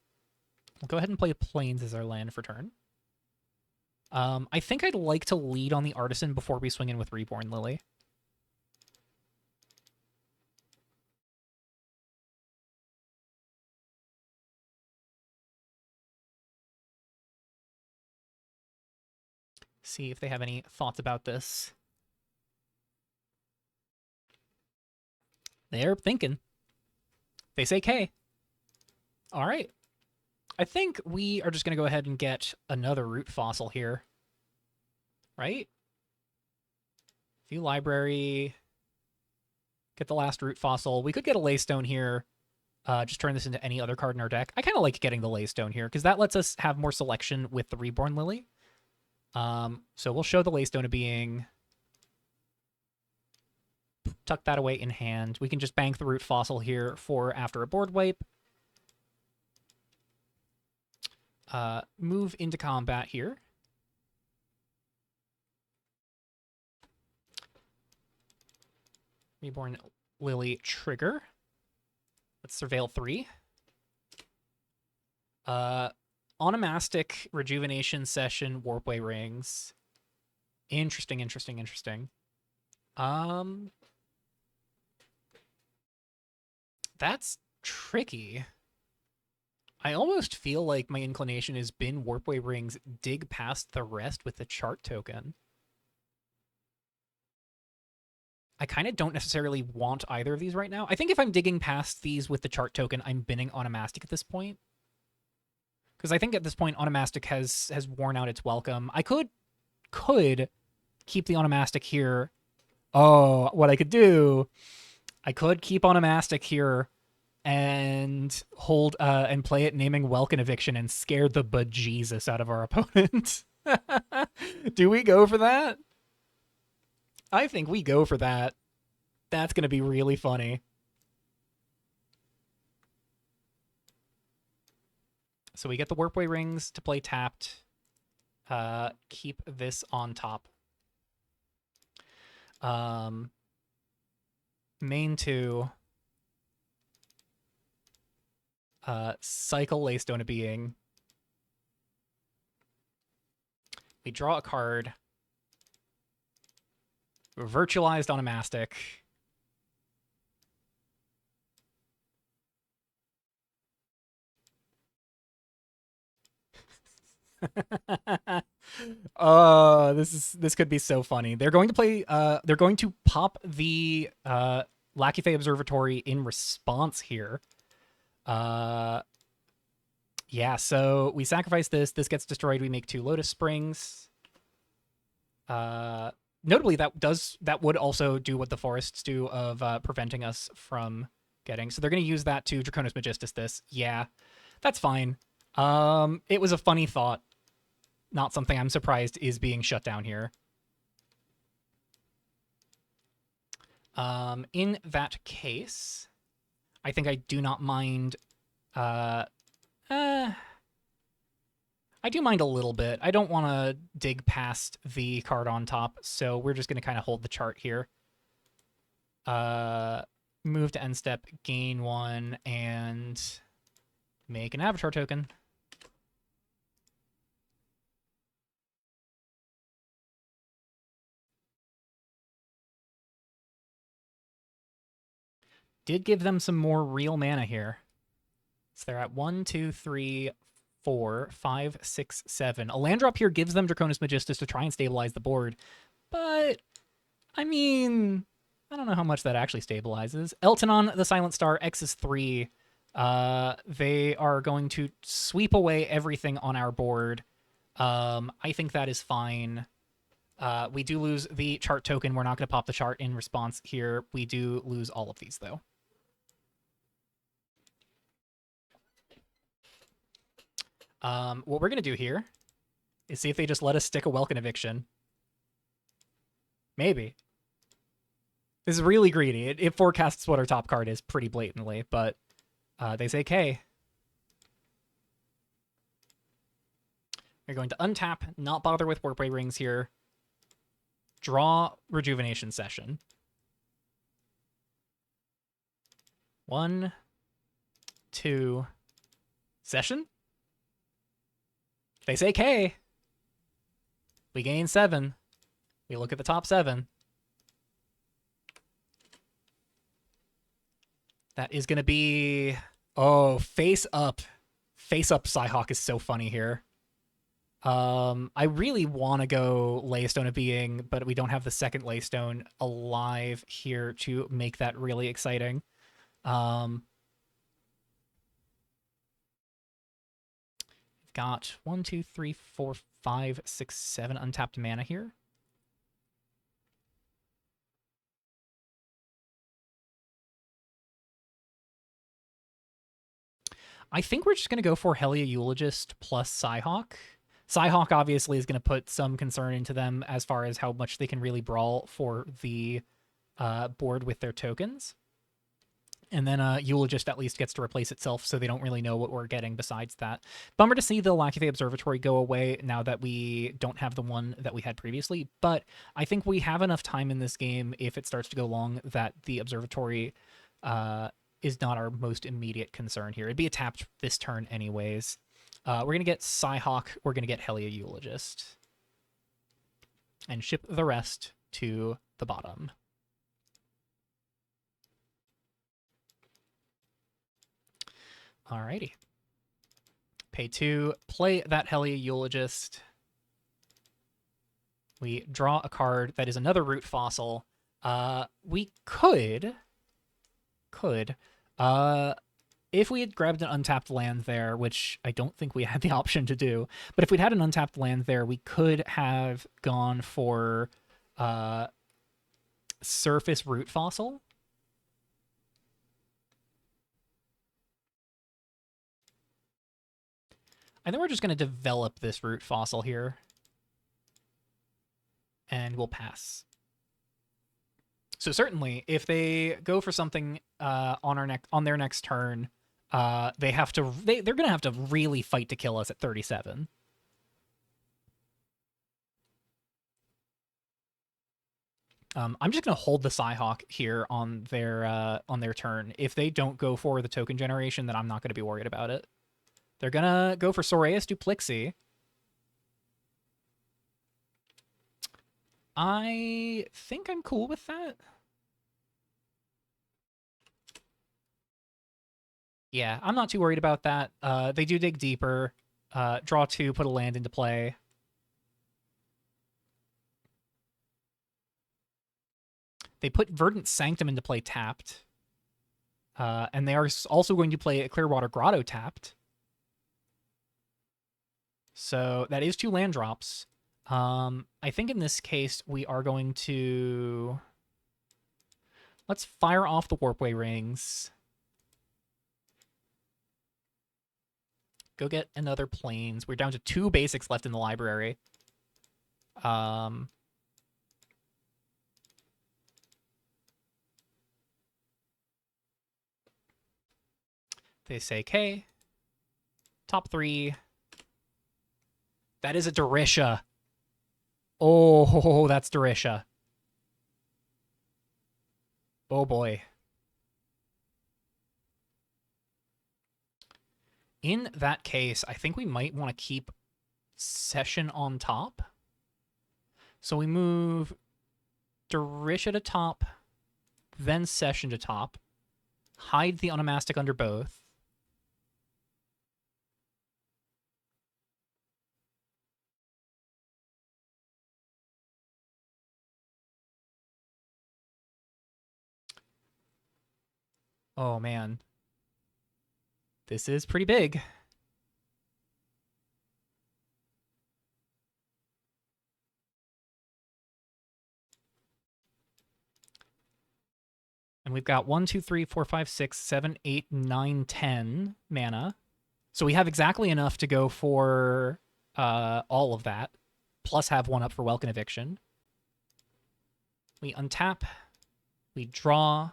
We'll go ahead and play Plains as our land for turn. I think I'd like to lead on the Artisan before we swing in with Reborn Lily. See if they have any thoughts about this. They're thinking. They say K. All right. I think we are just going to go ahead and get another Root Fossil here. Right? View Library. Get the last Root Fossil. We could get a Laystone here. Just turn this into any other card in our deck. I kind of like getting the Laystone here, because that lets us have more selection with the Reborn Lily. So we'll show the Laystone a being. Tuck that away in hand. We can just bank the Root Fossil here for after a board wipe. Move into combat here. Reborn Lily trigger. Let's surveil 3. Onomastic Rejuvenation Session, Warpway Rings. Interesting, interesting, interesting. That's tricky. I almost feel like my inclination has been Warpway Rings, dig past the rest with the chart token. I kind of don't necessarily want either of these right now. I think if I'm digging past these with the chart token, I'm binning Onomastic at this point. Because I think at this point, Onomastic has worn out its welcome. I could keep the Onomastic here. Oh, what I could do, I could keep Onomastic here and hold and play it naming Welkin Eviction and scare the bejesus out of our opponent. Do we go for that? I think we go for that. That's going to be really funny. So we get the Warpway Rings to play tapped. Keep this on top. Main 2. Cycle Laystone of Being. We draw a card. Virtualized Onomastic. Oh, this could be so funny. They're going to play they're going to pop the Lackey Observatory in response here. Yeah, so we sacrifice this gets destroyed, we make 2 Lotus Springs. Notably that would also do what the forests do of preventing us from getting. So they're going to use that to Draconis Magistus this. Yeah. That's fine. It was a funny thought. Not something I'm surprised is being shut down here. In that case, I think I do not mind. I do mind a little bit. I don't want to dig past the card on top, so we're just going to kind of hold the chart here. Move to end step, gain 1, and make an avatar token. Did give them some more real mana here. So they're at 1, 2, 3, 4, 5, 6, 7. A land drop here gives them Draconis Magistus to try and stabilize the board. But, I mean, I don't know how much that actually stabilizes. Eltanon, the Silent Star, X is 3. They are going to sweep away everything on our board. I think that is fine. We do lose the chart token. We're not going to pop the chart in response here. We do lose all of these, though. What we're going to do here is see if they just let us stick a Welkin Eviction. Maybe. This is really greedy. It forecasts what our top card is pretty blatantly, but they say K. We're going to untap, not bother with Warpway Rings here. Draw Rejuvenation Session. 1, 2, Session? They say K. We gain 7. We look at the top 7. That is going to be... Oh, face up. Face up Psyhawk is so funny here. I really want to go Laystone of Being, but we don't have the second Laystone alive here to make that really exciting. We've got 1, 2, 3, 4, 5, 6, 7 untapped mana here. I think we're just going to go for Helia Eulogist plus Psyhawk. Psyhawk obviously is going to put some concern into them as far as how much they can really brawl for the board with their tokens. And then Eulogist at least gets to replace itself, so they don't really know what we're getting besides that. Bummer to see the Lackey Observatory go away now that we don't have the one that we had previously, but I think we have enough time in this game, if it starts to go long, that the Observatory is not our most immediate concern here. It'd be a tapped this turn anyways. We're going to get Psyhawk, we're going to get Helia Eulogist. And ship the rest to the bottom. Alrighty. Pay 2, play that Helia Eulogist. We draw a card that is another root fossil. We could, if we had grabbed an untapped land there, which I don't think we had the option to do, but if we'd had an untapped land there, we could have gone for surface root fossil. And then we're just going to develop this root fossil here. And we'll pass. So certainly, if they go for something on their next turn, they're going to have to really fight to kill us at 37. I'm just gonna hold the Psyhawk here on their turn. If they don't go for the token generation, then I'm not gonna be worried about it. They're gonna go for Soraeus Duplixie. I think I'm cool with that. Yeah, I'm not too worried about that. They do dig deeper. Draw 2, put a land into play. They put Verdant Sanctum into play tapped. And they are also going to play a Clearwater Grotto tapped. So that is 2 land drops. I think in this case, we are going to... Let's fire off the Warpway Rings. Go get another Plains. We're down to 2 basics left in the library. They say, okay. Top 3. That is a Dorisha. Oh, that's Dorisha. Oh boy. In that case, I think we might want to keep Session on top. So we move Dorisha to top, then Session to top. Hide the Onomastic under both. Oh, man. This is pretty big. And we've got 1, 2, 3, 4, 5, 6, 7, 8, 9, 10 mana. So we have exactly enough to go for all of that, plus have 1 up for Welkin Eviction. We untap. We draw.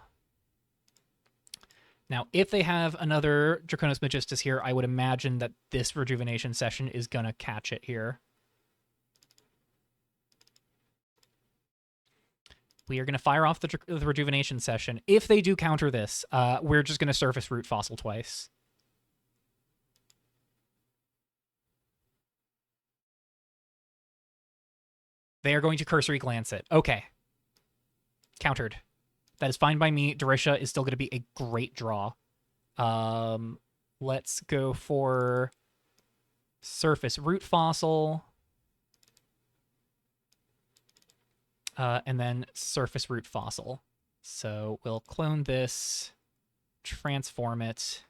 Now, if they have another Draconis Magistus here, I would imagine that this Rejuvenation Session is going to catch it here. We are going to fire off the Rejuvenation Session. If they do counter this, we're just going to surface Root Fossil twice. They are going to Cursory Glance it. Okay. Countered. That is fine by me. Dorisha is still going to be a great draw. Let's go for Surface Root Fossil. And then Surface Root Fossil. So we'll clone this, transform it,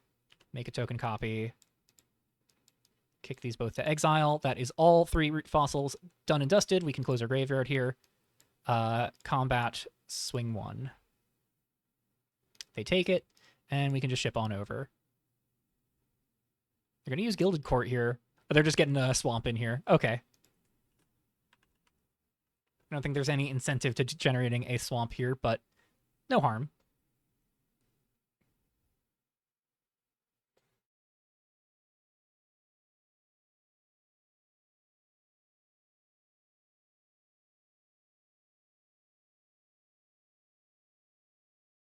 make a token copy, kick these both to exile. That is all 3 Root Fossils done and dusted. We can close our graveyard here. Combat, swing 1. They take it, and we can just ship on over. They're going to use Gilded Court here. Oh, they're just getting a swamp in here. Okay. I don't think there's any incentive to generating a swamp here, but no harm.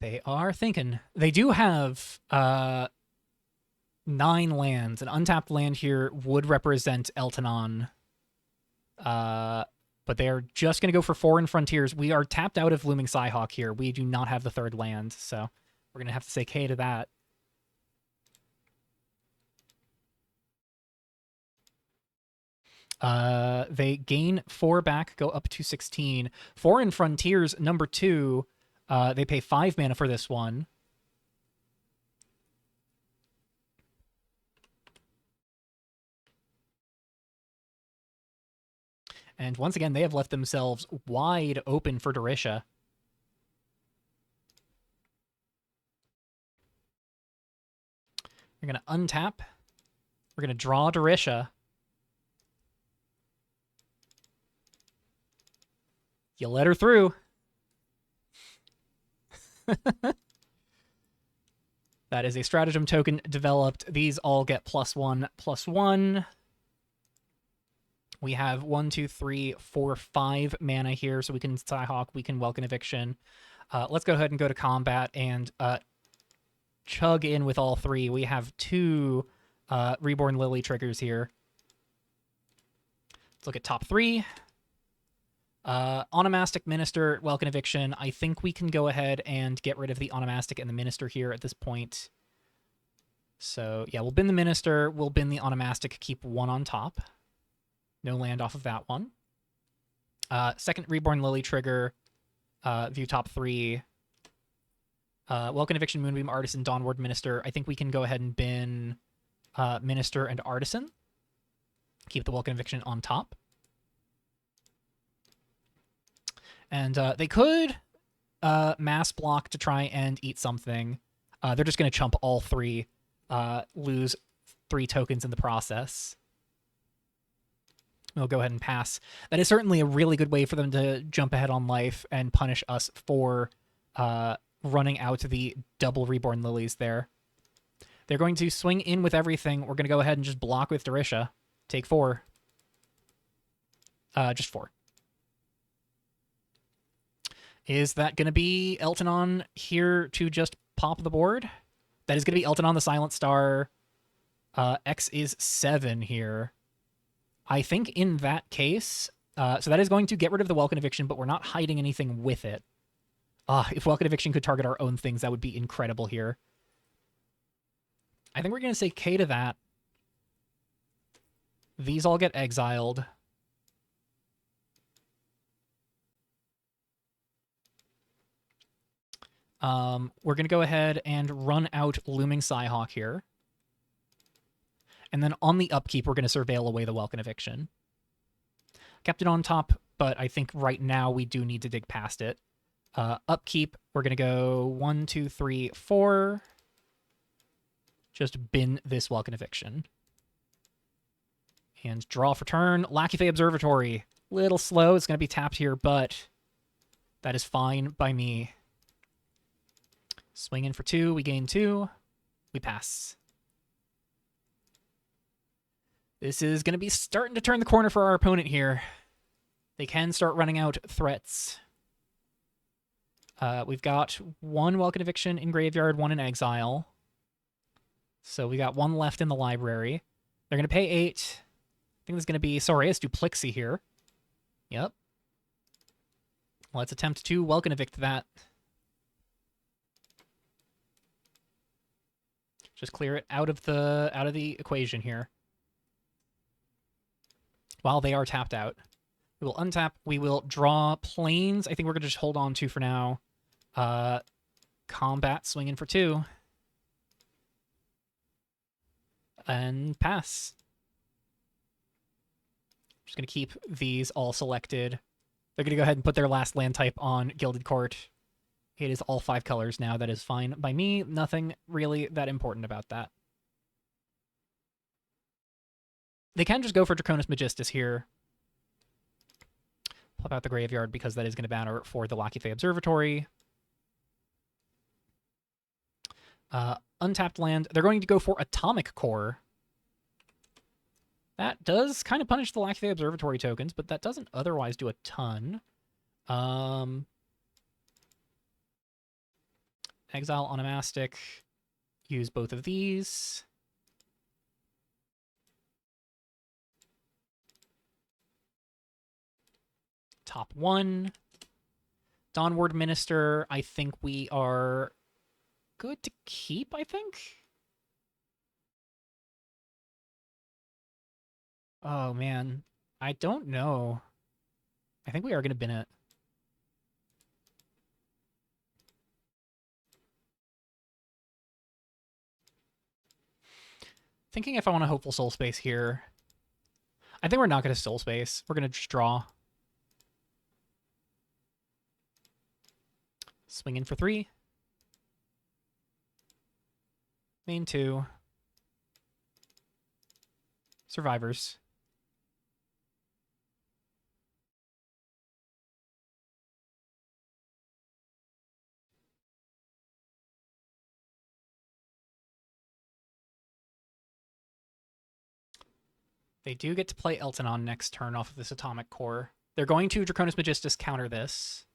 They are thinking. They do have 9 lands. An untapped land here would represent Eltanon. But they are just going to go for Foreign Frontiers. We are tapped out of Looming Psyhawk here. We do not have the 3rd land, so we're going to have to say K to that. They gain 4 back, go up to 16. Foreign Frontiers, number 2. They pay 5 mana for this one. And once again, they have left themselves wide open for Dorisha. We're going to untap. We're going to draw Dorisha. You let her through. That is a stratagem token developed. These all get +1/+1. We have 1, 2, 3, 4, 5 mana here, so we can Psyhawk, we can Welcome Eviction. Let's go ahead and go to combat and chug in with all three. We have 2 Reborn Lily triggers here. Let's look at top 3. Onomastic Minister, Welcome Eviction. I think we can go ahead and get rid of the Onomastic and the Minister here at this point. So, yeah, we'll bin the Minister, we'll bin the Onomastic, keep 1 on top. No land off of that one. Second Reborn Lily trigger, view top 3. Welcome Eviction, Moonbeam, Artisan, Dawnward, Minister. I think we can go ahead and bin Minister and Artisan. Keep the Welcome Eviction on top. And they could mass block to try and eat something. They're just going to chump all 3, lose 3 tokens in the process. We'll go ahead and pass. That is certainly a really good way for them to jump ahead on life and punish us for running out the double Reborn Lilies there. They're going to swing in with everything. We're going to go ahead and just block with Darisha. Take 4. Just 4. Is that going to be Eltonon here to just pop the board? That is going to be Eltonon the Silent Star. X is 7 here. I think in that case, so that is going to get rid of the Welcome Eviction, but we're not hiding anything with it. If Welcome Eviction could target our own things, that would be incredible here. I think we're going to say K to that. These all get exiled. We're going to go ahead and run out Looming Psyhawk here. And then on the upkeep, we're going to surveil away the Welcome Eviction. Kept it on top, but I think right now we do need to dig past it. Upkeep, we're going to go 1, 2, 3, 4. Just bin this Welcome Eviction. And draw for turn. Lackey Observatory. Little slow. It's going to be tapped here, but that is fine by me. Swing in for 2. We gain 2. We pass. This is going to be starting to turn the corner for our opponent here. They can start running out threats. We've got 1 Welcome Eviction in graveyard, 1 in exile. So we got 1 left in the library. They're going to pay 8. I think there's going to be Soraeus Duplexy here. Yep. Let's attempt to Welcome Evict that. Just clear it out of the equation here. While they are tapped out. We will untap. We will draw planes. I think we're going to just hold on to for now. Combat, swing in for 2. And pass. Just going to keep these all selected. They're going to go ahead and put their last land type on Gilded Court. It is all 5 colors now. That is fine by me. Nothing really that important about that. They can just go for Draconis Magistus here. Plop out the graveyard because that is going to banner for the Lackey Observatory. Untapped land. They're going to go for Atomic Core. That does kind of punish the Lackey Observatory tokens, but that doesn't otherwise do a ton. Exile Onomastic. Use both of these. Top 1. Dawnward Minister, I think we are good to keep, I think. Oh, man. I don't know. I think we are going to bin it. Thinking if I want a Hopeful Soul Space here. I think we're not going to Soul Space. We're going to just draw. Swing in for 3. Main 2. Survivors. They do get to play Elton next turn off of this Atomic Core. They're going to Draconis Magistus counter this.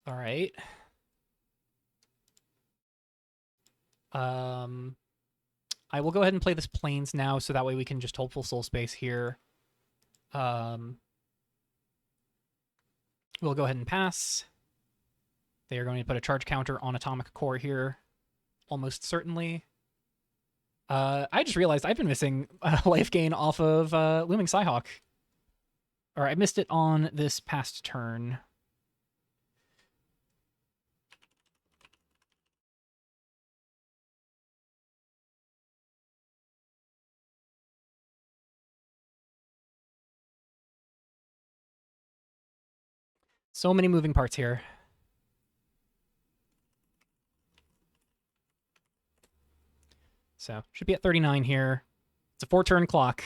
All right. I will go ahead and play this Plains now, so that way we can just Hopeful Soul Space here. We'll go ahead and pass. They are going to put a charge counter on Atomic Core here, almost certainly. I just realized I've been missing life gain off of Looming Psyhawk. Or I missed it on this past turn. So many moving parts here. So, should be at 39 here. It's a 4-turn clock.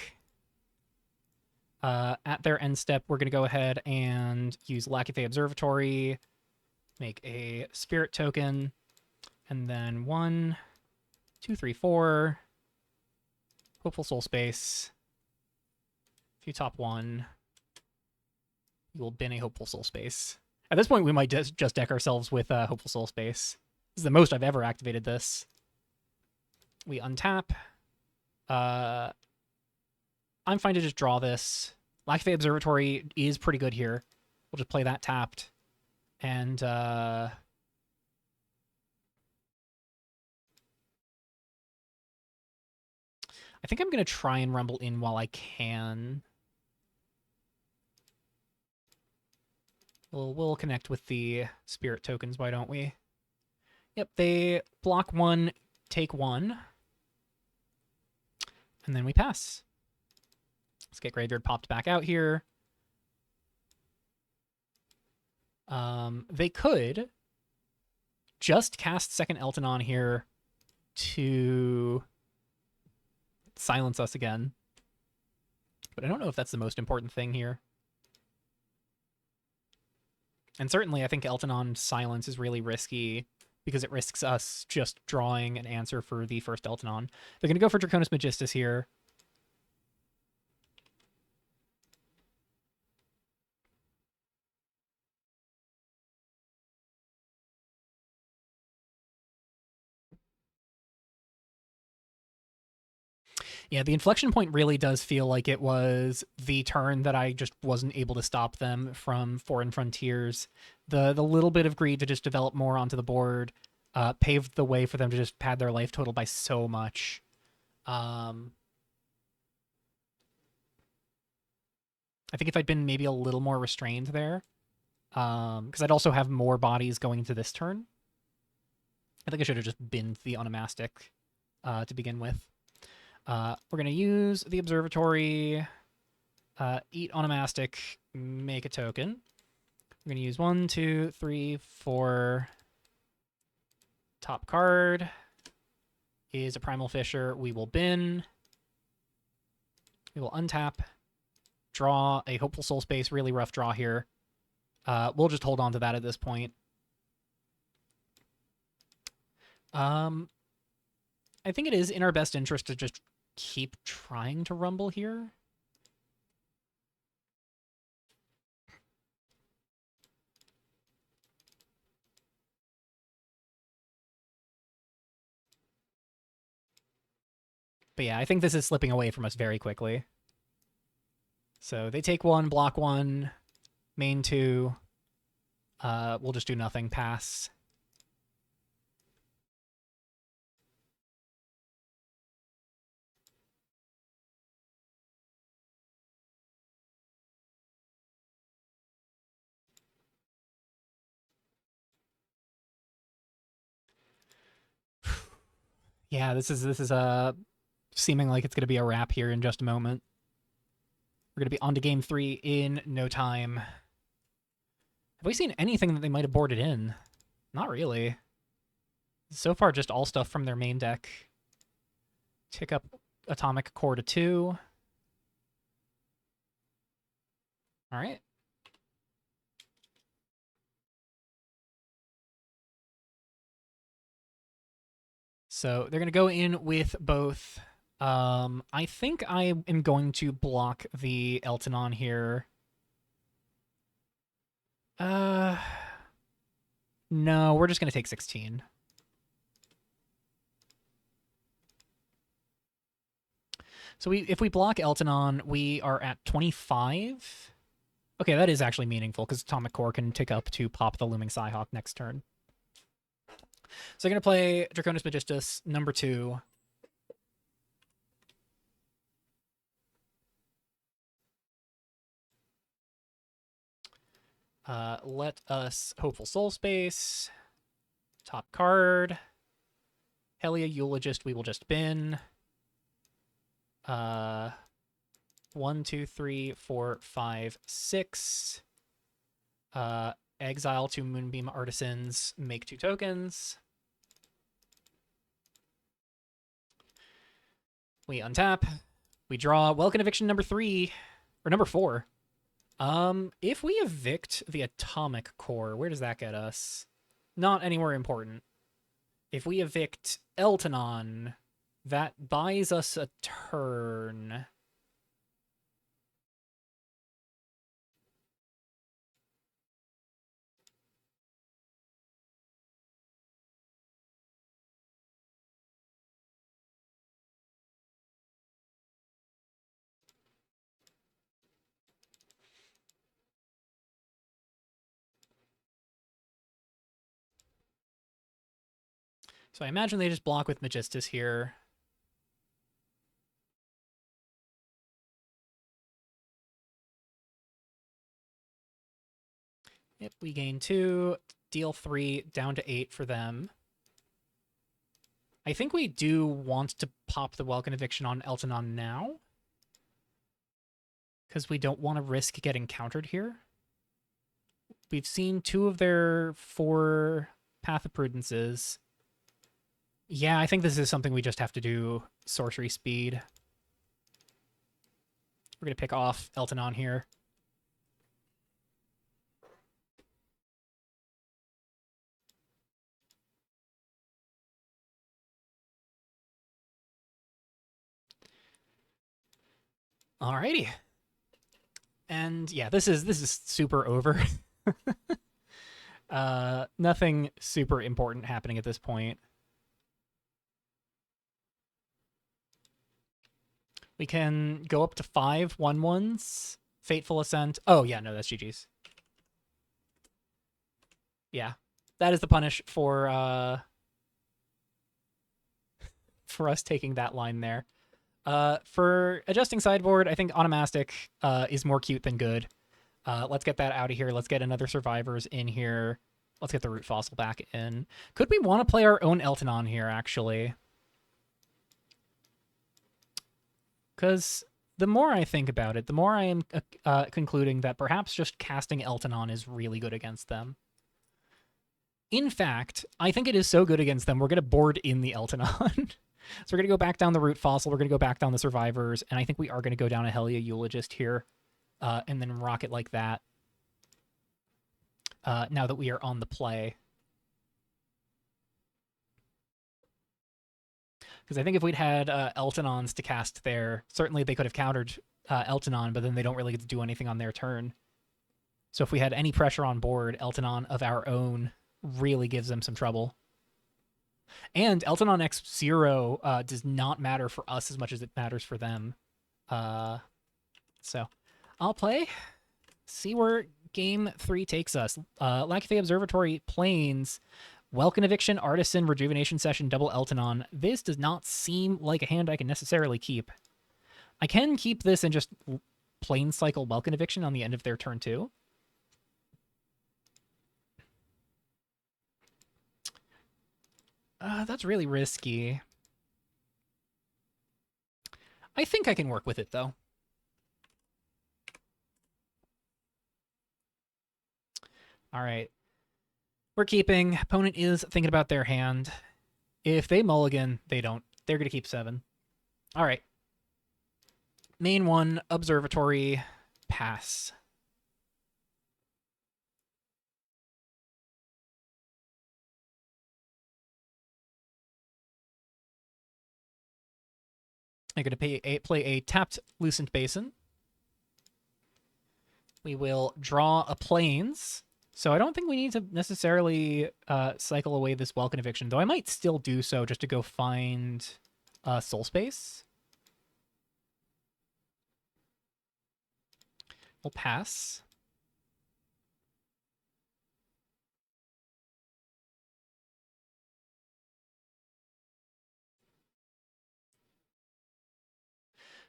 At their end step, we're going to go ahead and use Lackey Observatory, make a Spirit token, and then 1, 2, 3, 4, Hopeful Soul Space. If you top 1, you will bin a Hopeful Soul Space. At this point, we might just deck ourselves with Hopeful Soul Space. This is the most I've ever activated this. We untap. I'm fine to just draw this. Lackey Observatory is pretty good here. We'll just play that tapped. And I think I'm going to try and rumble in while I can. We'll connect with the Spirit tokens, why don't we? Yep, they block 1, take 1. And then we pass. Let's get Graveyard popped back out here. They could just cast second Elton on here to silence us again. But I don't know if that's the most important thing here. And certainly I think Elton on silence is really risky because it risks us just drawing an answer for the first Elton on. They're going to go for Draconis Magistus here. Yeah, the inflection point really does feel like it was the turn that I just wasn't able to stop them from Foreign Frontiers. The little bit of greed to just develop more onto the board paved the way for them to just pad their life total by so much. I think if I'd been maybe a little more restrained there, because I'd also have more bodies going into this turn, I think I should have just binned the Onomastic to begin with. We're going to use the Observatory, eat Onomastic, make a token. We're going to use 1, 2, 3, 4. Top card is a Primal Fisher. We will bin. We will untap. Draw a Hopeful Soul Space. Really rough draw here. We'll just hold on to that at this point. I think it is in our best interest to just keep trying to rumble here. But yeah, I think this is slipping away from us very quickly. So they take 1, block 1, main 2. We'll just do nothing, pass. Yeah, this is seeming like it's going to be a wrap here in just a moment. We're going to be on to game 3 in no time. Have we seen anything that they might have boarded in? Not really. So far, just all stuff from their main deck. Tick up Atomic Core to 2. All right. So they're going to go in with both. I think I am going to block the Eltanon here. No, we're just going to take 16. So if we block Eltanon, we are at 25. Okay, that is actually meaningful because Atomic Core can tick up to pop the Looming Psyhawk next turn. So I'm going to play Draconis Magistus, number 2. Let us Hopeful Soul Space. Top card. Helia Eulogist, we will just bin. 1, 2, 3, 4, 5, 6. Exile 2 Moonbeam Artisans, make 2 tokens. We untap. We draw Welcome Eviction number 3, or number 4. If we evict the Atomic Core, where does that get us? Not anywhere important. If we evict Eltanon, that buys us a turn. So I imagine they just block with Magistus here. Yep, we gain 2, deal 3, down to 8 for them. I think we do want to pop the Welcome Eviction on Eltanon now, because we don't want to risk getting countered here. We've seen 2 of their 4 Path of Prudences. Yeah, I think this is something we just have to do sorcery speed. We're going to pick off Eltanon here. Alrighty. And yeah, this is super over. Nothing super important happening at this point. We can go up to 5 1/1s. Fateful Ascent. Oh yeah, no, that's GG's. Yeah, that is the punish for us taking that line there. For adjusting sideboard, I think Onomastic is more cute than good. Let's get that out of here. Let's get another Survivors in here. Let's get the Root Fossil back in. Could we want to play our own Eltanon here, actually? Because the more I think about it, the more I am concluding that perhaps just casting Eltanon is really good against them. In fact, I think it is so good against them, we're going to board in the Eltanon. So we're going to go back down the Root Fossil, we're going to go back down the Survivors, and I think we are going to go down a Helia Eulogist here, and then rock it like that, now that we are on the play. Because I think if we'd had Eltanons to cast there, certainly they could have countered Eltanon, but then they don't really get to do anything on their turn. So if we had any pressure on board, Eltanon of our own really gives them some trouble. And Eltanon X0 does not matter for us as much as it matters for them. So I'll play, see where game 3 takes us. Lackey Observatory Plains, Welcome Eviction, Artisan, Rejuvenation Session, double Eltanon. This does not seem like a hand I can necessarily keep. I can keep this and just plain cycle Welcome Eviction on the end of their turn 2. That's really risky. I think I can work with it, though. All right. We're keeping. Opponent is thinking about their hand. If they mulligan, they don't. They're going to keep 7. All right. Main 1, Observatory, pass. I'm going to play a tapped Lucent Basin. We will draw a Plains. So I don't think we need to necessarily cycle away this Welcome Eviction, though I might still do so just to go find Soul Space. We'll pass.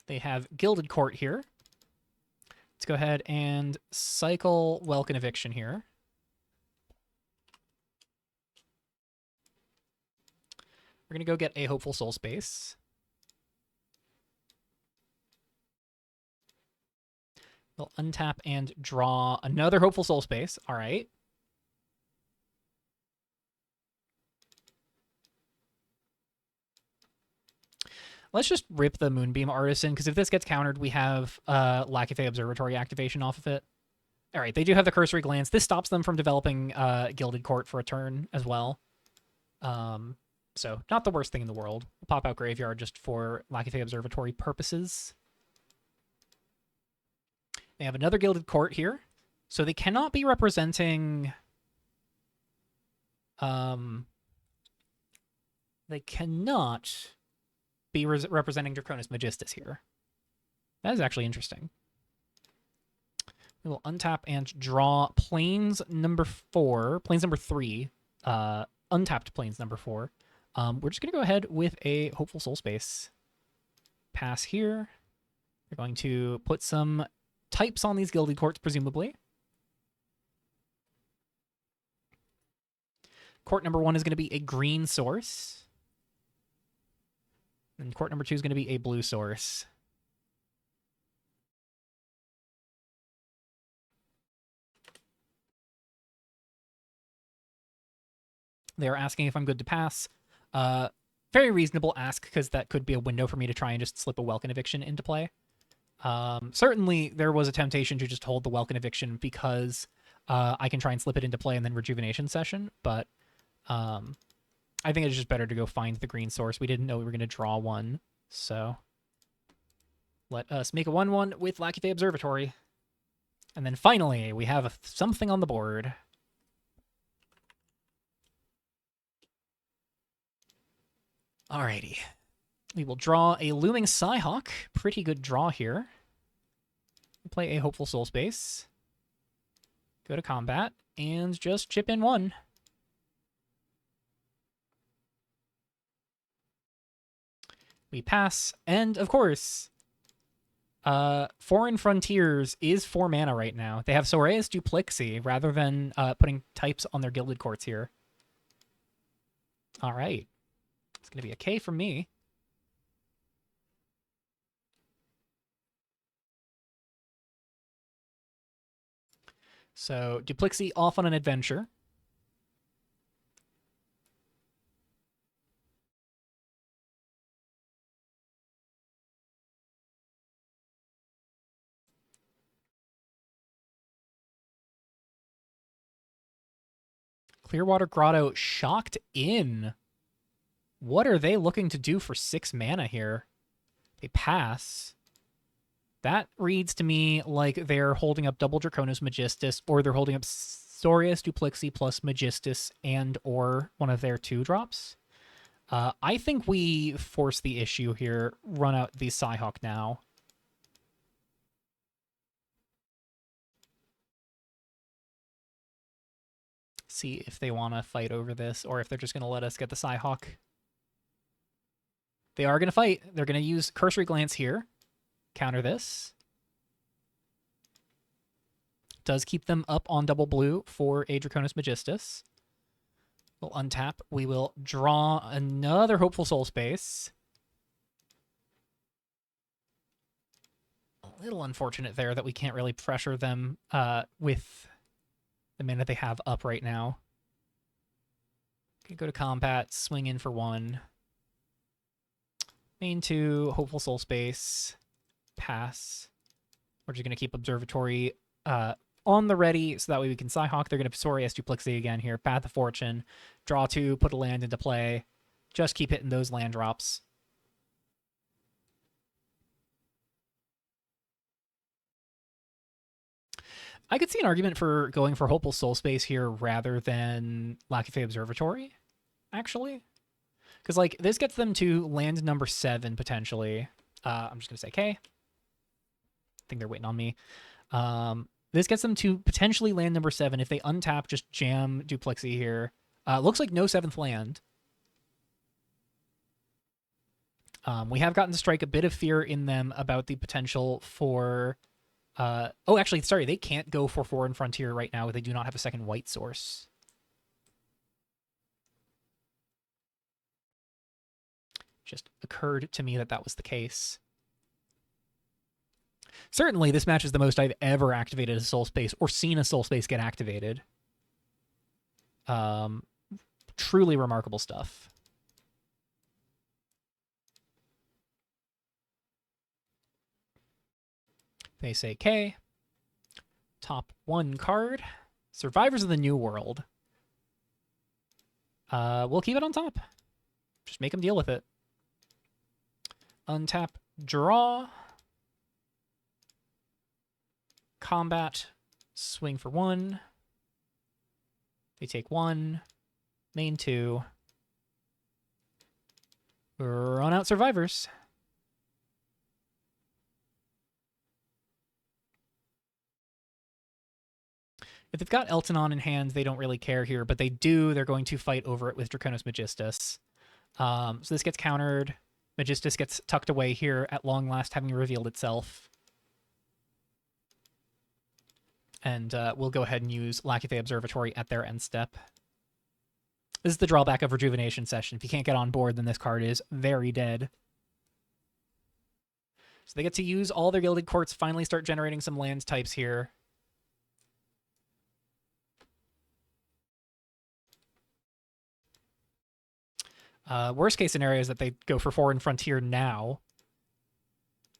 They have Gilded Court here. Let's go ahead and cycle Welcome Eviction here. We're going to go get a Hopeful Soul Space. We'll untap and draw another Hopeful Soul Space. All right. Let's just rip the Moonbeam Artisan, because if this gets countered, we have Lackey Observatory activation off of it. All right, they do have the Cursory Glance. This stops them from developing Gilded Court for a turn as well. So not the worst thing in the world. We'll pop out Graveyard just for Lackey Observatory purposes. They have another Gilded Court here. So they cannot be representing... they cannot be representing Draconis Magistus here. That is actually interesting. We will untap and draw Plains number 4. Plains number 3. Untapped Plains number 4. We're just going to go ahead with a Hopeful Soul Space. Pass here. We're going to put some types on these Gilded Courts, presumably. Court number 1 is going to be a green source. And court number 2 is going to be a blue source. They're asking if I'm good to pass. Very reasonable ask, because that could be a window for me to try and just slip a Welcome Eviction into play. Certainly, there was a temptation to just hold the Welcome Eviction because I can try and slip it into play and then Rejuvenation Session, but I think it's just better to go find the green source. We didn't know we were going to draw one, so let us make a 1/1 with Lackey Observatory. And then finally, we have something on the board. Alrighty. We will draw a Looming Psyhawk. Pretty good draw here. We'll play a Hopeful Soul Space. Go to combat, and just chip in 1. We pass, and of course, Foreign Frontiers is 4 mana right now. They have Soraeus Duplexi rather than putting types on their Gilded Courts here. All right. It's going to be a K from me. So, Duplexi off on an adventure. Clearwater Grotto shocked in. What are they looking to do for 6 mana here? They pass. That reads to me like they're holding up double Draconis Magistus, or they're holding up Soraeus Duplexi plus Magistus and or one of their 2-drops. I think we force the issue here, run out the Psyhawk now. See if they want to fight over this, or if they're just going to let us get the Psyhawk. They are going to fight. They're going to use Cursory Glance here. Counter this. Does keep them up on double blue for a Draconis Magistus. We'll untap. We will draw another Hopeful Soul Space. A little unfortunate there that we can't really pressure them with the mana they have up right now. Okay, go to combat, swing in for 1. Main 2, Hopeful Soul Space, pass. We're just going to keep Observatory on the ready so that way we can Psyhawk. They're going to Soraeus Duplexi again here, Path of Fortune, draw 2, put a land into play. Just keep hitting those land drops. I could see an argument for going for Hopeful Soul Space here rather than Lackey Observatory, actually. Because, like, this gets them to land number 7, potentially. I'm just going to say K. I think they're waiting on me. This gets them to potentially land number 7. If they untap, just jam Duplexy here. Looks like no 7th land. We have gotten to strike a bit of fear in them about the potential for... oh, actually, sorry, they can't go for Foreign Frontier right now. They do not have a second white source. Just occurred to me that that was the case. Certainly, this match is the most I've ever activated a Soul Space or seen a Soul Space get activated. Truly remarkable stuff. They say K. Top 1 card. Survivors of the New World. We'll keep it on top. Just make them deal with it. Untap, draw. Combat, swing for 1. They take 1. Main 2. Run out survivors. If they've got Eltonon in hand, they don't really care here, but they do. They're going to fight over it with Draconos Magistus. So this gets countered. Magistus gets tucked away here at long last, having revealed itself. And we'll go ahead and use Lackey Observatory at their end step. This is the drawback of Rejuvenation Session. If you can't get on board, then this card is very dead. So they get to use all their Gilded Courts, finally start generating some land types here. Worst case scenario is that they go for Foreign Frontier now.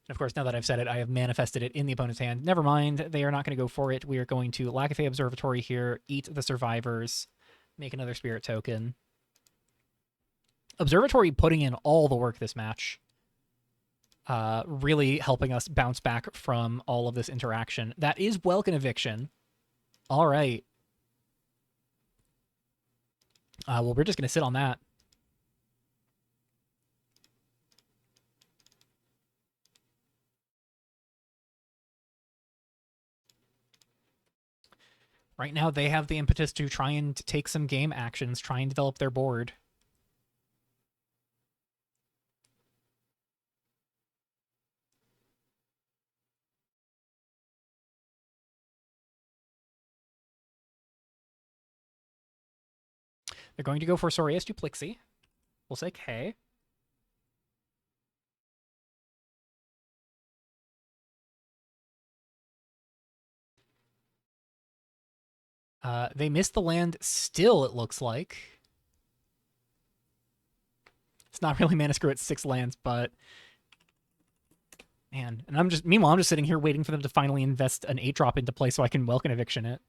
And of course, now that I've said it, I have manifested it in the opponent's hand. Never mind, they are not going to go for it. We are going to Lackey Observatory here, eat the survivors, make another Spirit token. Observatory putting in all the work this match. Really helping us bounce back from all of this interaction. That is Welcome Eviction. All right. Well, we're just going to sit on that. Right now, they have the impetus to try and take some game actions, try and develop their board. They're going to go for Soreus Duplexy. We'll say K. They missed the land still, it looks like. It's not really Mana Screw at 6 lands, but... Man, and meanwhile, I'm just sitting here waiting for them to finally invest an 8-drop into play so I can Welcome Eviction it.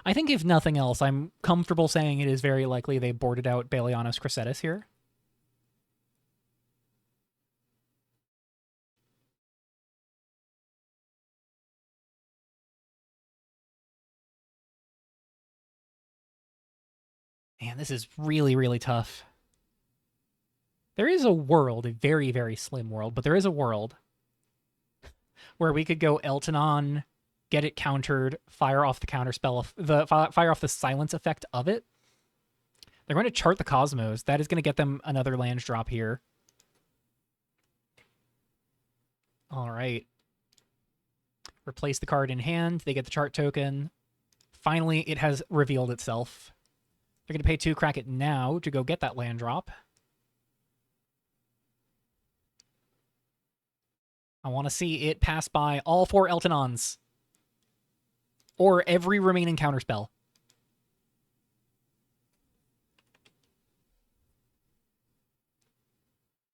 I think if nothing else, I'm comfortable saying it is very likely they boarded out Balianos Cressetus here. Man, this is really, really tough. There is a world, a very, very slim world, but there is a world where we could go Eltonon, get it countered, fire off the counterspell, fire off the silence effect of it. They're going to chart the Cosmos. That is going to get them another land drop here. All right. Replace the card in hand. They get the chart token. Finally, it has revealed itself. They're going to pay 2, crack it now to go get that land drop. I want to see it pass by all 4 Eltonons. Or every remaining counterspell.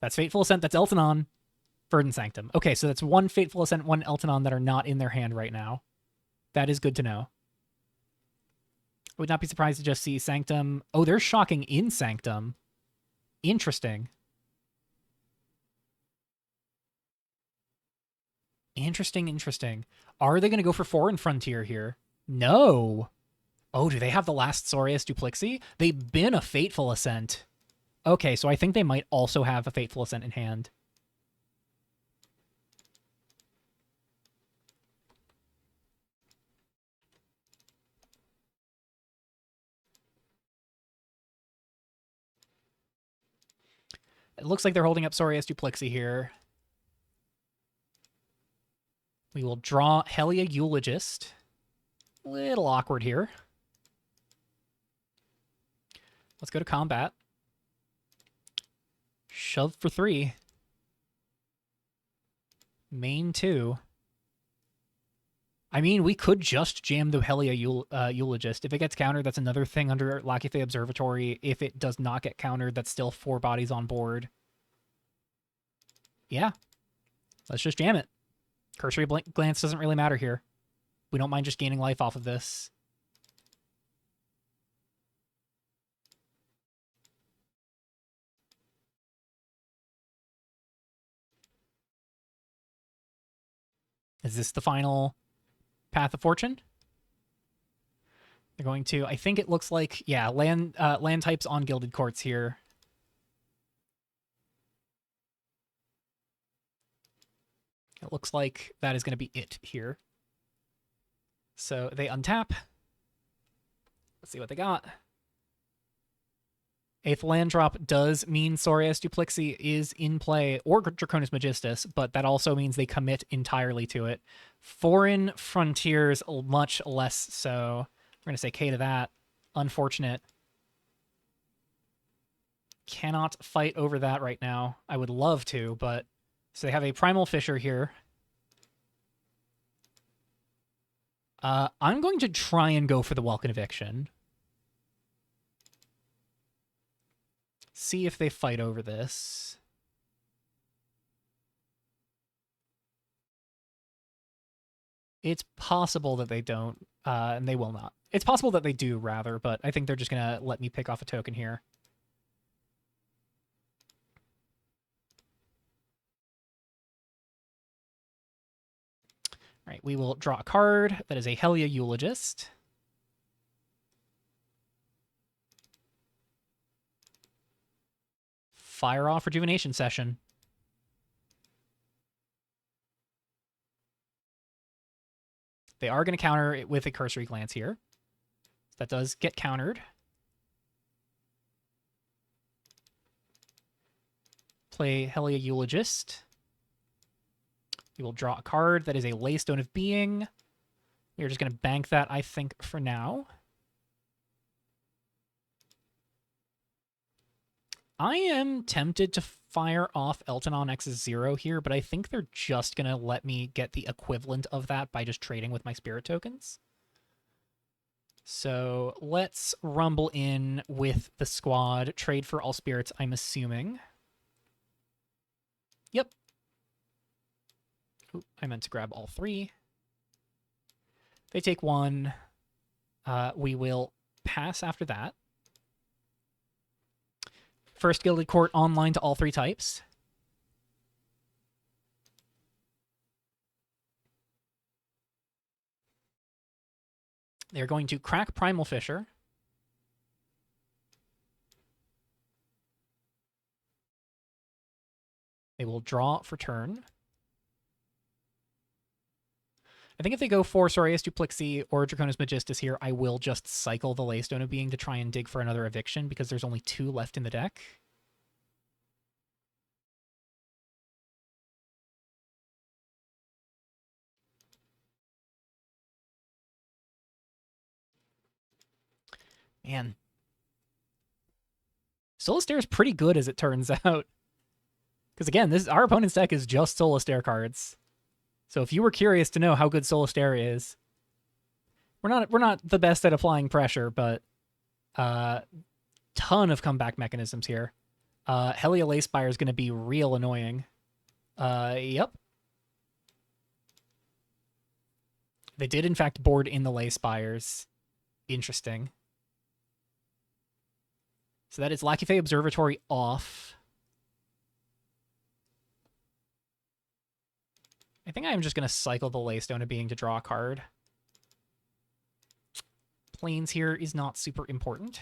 That's Fateful Ascent, that's Eltonon. Verdant Sanctum. Okay, so that's 1 Fateful Ascent, 1 Eltonon that are not in their hand right now. That is good to know. I would not be surprised to just see Sanctum. Oh, they're shocking in Sanctum. Interesting. Interesting, interesting. Are they going to go for foreign frontier here? No. Oh, do they have the last Saurius Duplexi? They've been a Fateful Ascent. Okay, so I think they might also have a Fateful Ascent in hand. It looks like they're holding up Saurius Duplexi here. We will draw Helia Eulogist. Little awkward here. Let's go to combat. Shove for 3. Main 2. I mean, we could just jam the Helia Eulogist. If it gets countered, that's another thing under Lackey Observatory. If it does not get countered, that's still 4 bodies on board. Yeah. Let's just jam it. Cursory glance doesn't really matter here. We don't mind just gaining life off of this. Is this the final Path of Fortune? They're going to, I think it looks like, yeah, land types on Gilded Courts here. It looks like that is going to be it here. So they untap. Let's see what they got. 8th land drop does mean Saurius Duplexi is in play, or Draconis Magistus, but that also means they commit entirely to it. Foreign Frontiers, much less so. We're going to say K to that. Unfortunate. Cannot fight over that right now. I would love to, but... So they have a Primal Fisher here. I'm going to try and go for the Welkin Eviction. See if they fight over this. It's possible that they don't, and they will not. It's possible that they do, rather, but I think they're just going to let me pick off a token here. All right, we will draw a card. That is a Helia Eulogist. Fire off Rejuvenation Session. They are going to counter it with a Cursory Glance here. That does get countered. Play Helia Eulogist. We will draw a card. That is a Laystone of Being. We are just going to bank that, I think, for now. I am tempted to fire off Elton X's 0 here, but I think they're just going to let me get the equivalent of that by just trading with my spirit tokens. So let's rumble in with the squad. Trade for all spirits, I'm assuming. Yep. Ooh, I meant to grab all 3. They take 1. We will pass after that. First Gilded Court online to all 3 types. They're going to crack Primal Fisher. They will draw for turn. I think if they go for Saurius Duplexi or Draconis Magistus here, I will just cycle the Laystone of Being to try and dig for another Eviction because there's only 2 left in the deck. Man. Solistair is pretty good as it turns out. Because again, our opponent's deck is just Solistair cards. So if you were curious to know how good Solistair is, we're not the best at applying pressure, but ton of comeback mechanisms here. Helia Leyspire is going to be real annoying. Yep. They did, in fact, board in the Leyspires. Interesting. So that is Lackey Observatory off. I think I'm just going to cycle the Laystone of Being to draw a card. Plains here is not super important.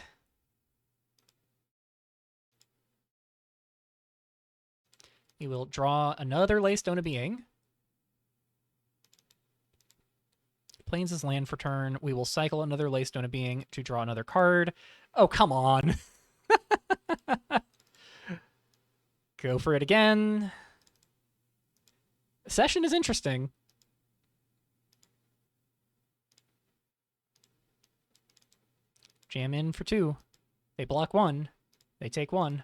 We will draw another Laystone of Being. Plains is land for turn. We will cycle another Laystone of Being to draw another card. Oh, come on. Go for it again. Session is interesting. Jam in for 2. They block 1. They take 1.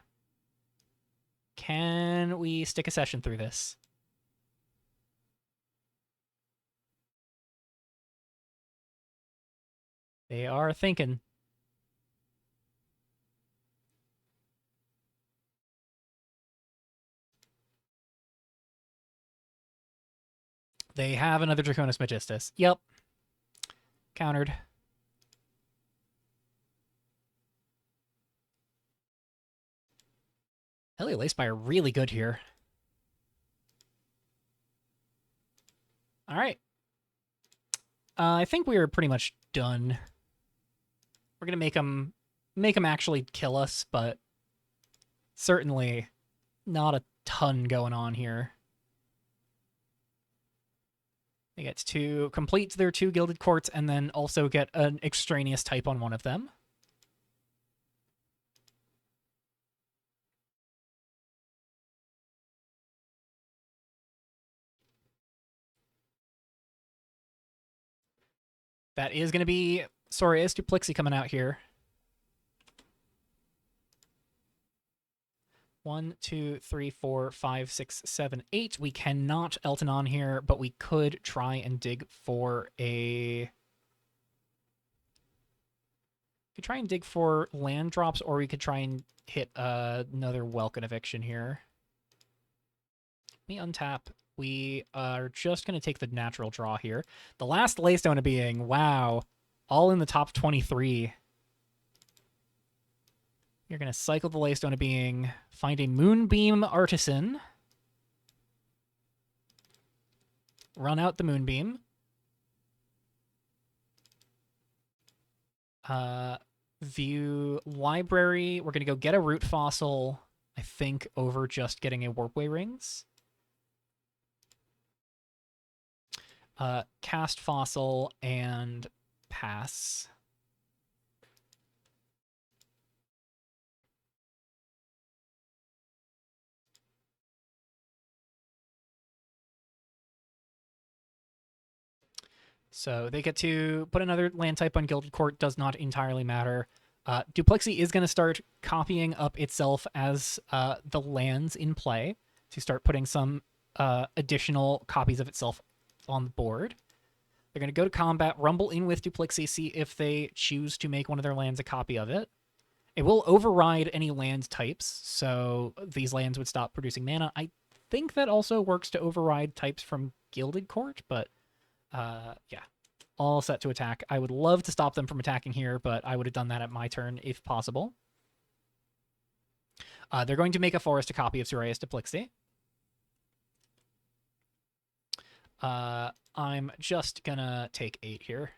Can we stick a session through this? They are thinking. They have another Draconis Magistus. Yep. Countered. Helio Lacespire really good here. All right. I think we are pretty much done. We're gonna make them actually kill us, but certainly not a ton going on here. They get to complete their 2 Gilded Courts and then also get an extraneous type on one of them. That is going to be Soraeus Duplexi coming out here. 1, 2, 3, 4, 5, 6, 7, 8. We cannot Elton on here, but we could try and dig for a... We could try and dig for land drops, or we could try and hit another Welcome Eviction here. We untap. We are just going to take the natural draw here. The last Laystone of Being, wow. All in the top 23. You're going to cycle the Laystone of Being, find a Moonbeam Artisan, run out the Moonbeam, view library. We're going to go get a Root Fossil, I think, over just getting a Warpway Rings. Cast Fossil and pass. So they get to put another land type on Gilded Court, does not entirely matter. Duplexi is going to start copying up itself as the lands in play to start putting some additional copies of itself on the board. They're going to go to combat, rumble in with Duplexi, see if they choose to make one of their lands a copy of it. It will override any land types, so these lands would stop producing mana. I think that also works to override types from Gilded Court, but yeah, all set to attack. I would love to stop them from attacking here, but I would have done that at my turn if possible. They're going to make a forest a copy of Soraeus Duplexi. I'm just gonna take 8 here.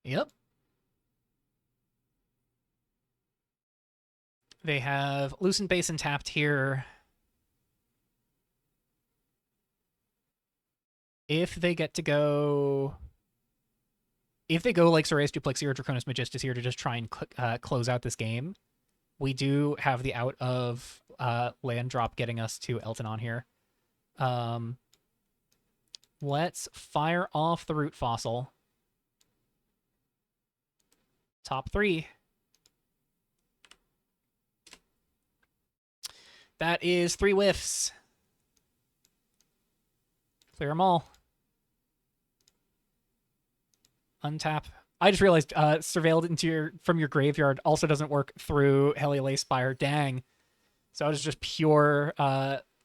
Yep. They have Lucent Basin tapped here. If they get to go... If they go like Soraeus Duplexi or Draconis Magistus here to just try and close out this game, we do have the out of land drop getting us to Elton on here. Let's fire off the Root Fossil. Top 3. That is 3 whiffs. Clear them all. Untap. I just realized surveilled from your graveyard also doesn't work through Helio Lacespire. Dang. So it was just pure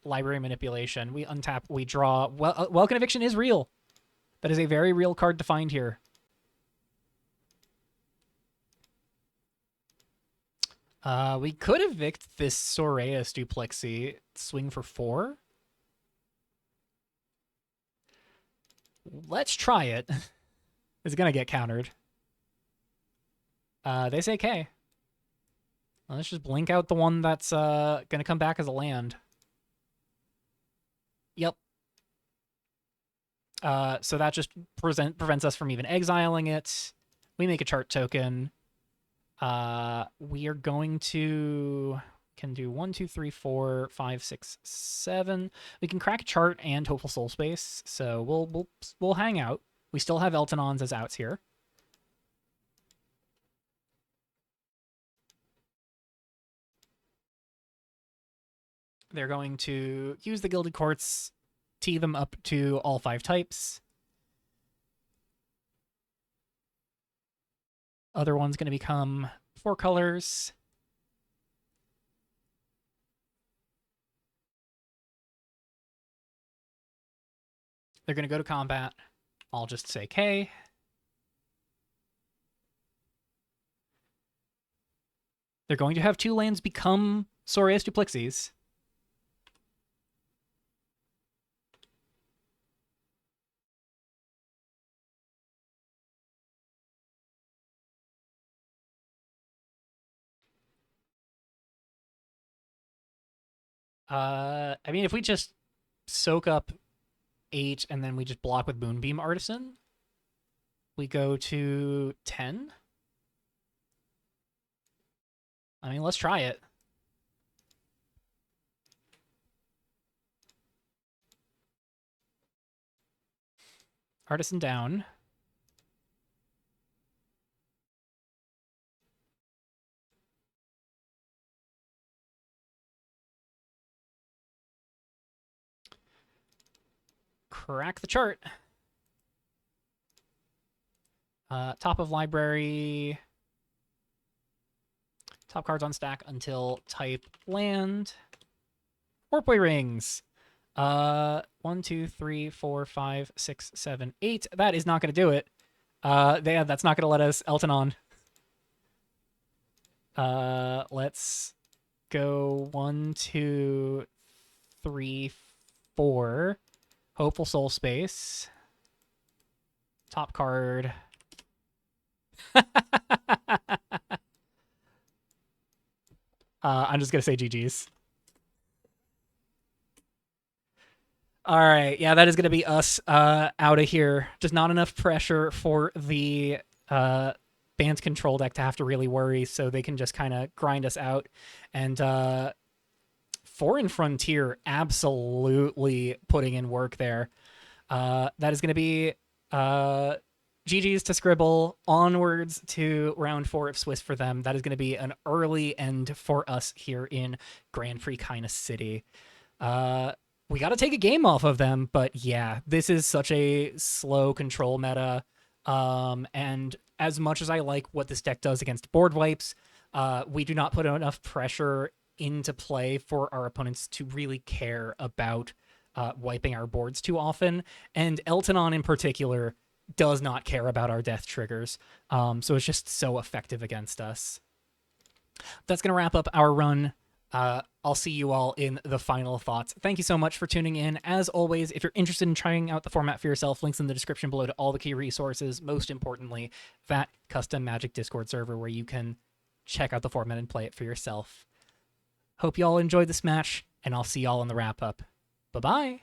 library manipulation. We untap, we draw. Welcome Eviction is real. That is a very real card to find here. We could evict this Soreus Duplexy, swing for 4. Let's try it. It's gonna get countered. They say K. Well, let's just blink out the one that's gonna come back as a land. Yep. So that just prevents us from even exiling it. We make a chart token. We are going to can do 1, 2, 3, 4, 5, 6, 7. We can crack a chart and Hopeful Soul Space. So we'll hang out. We still have Eltonons as outs here. They're going to use the Gilded Quartz, tee them up to all 5 types. Other one's going to become 4 colors. They're going to go to combat. I'll just say K. They're going to have 2 lands become Soreus Duplixies. I mean, if we just soak up 8 and then we just block with Moonbeam Artisan, we go to 10. I mean, let's try it. Artisan down. Crack the chart. Top of library. Top cards on stack until type land. Warpway rings. 1, 2, 3, 4, 5, 6, 7, 8. That is not going to do it. That's not going to let us Elton on. Let's go 1, 2, 3, 4. Hopeful Soul Space. Top card. I'm just going to say GG's. All right. Yeah, that is going to be us out of here. Just not enough pressure for the Bant control deck to have to really worry, so they can just kind of grind us out. And Foreign Frontier absolutely putting in work there. That is going to be GG's to Scribble, onwards to round 4 of Swiss for them. That is going to be an early end for us here in Grand Prix Kaina City. We got to take a game off of them, but yeah, this is such a slow control meta. And as much as I like what this deck does against board wipes, we do not put enough pressure into play for our opponents to really care about wiping our boards too often. And Eltonon in particular does not care about our death triggers. So it's just so effective against us. That's going to wrap up our run. I'll see you all in the final thoughts. Thank you so much for tuning in. As always, if you're interested in trying out the format for yourself, links in the description below to all the key resources. Most importantly, that custom Magic Discord server where you can check out the format and play it for yourself. Hope you all enjoyed this match, and I'll see y'all in the wrap-up. Bye-bye!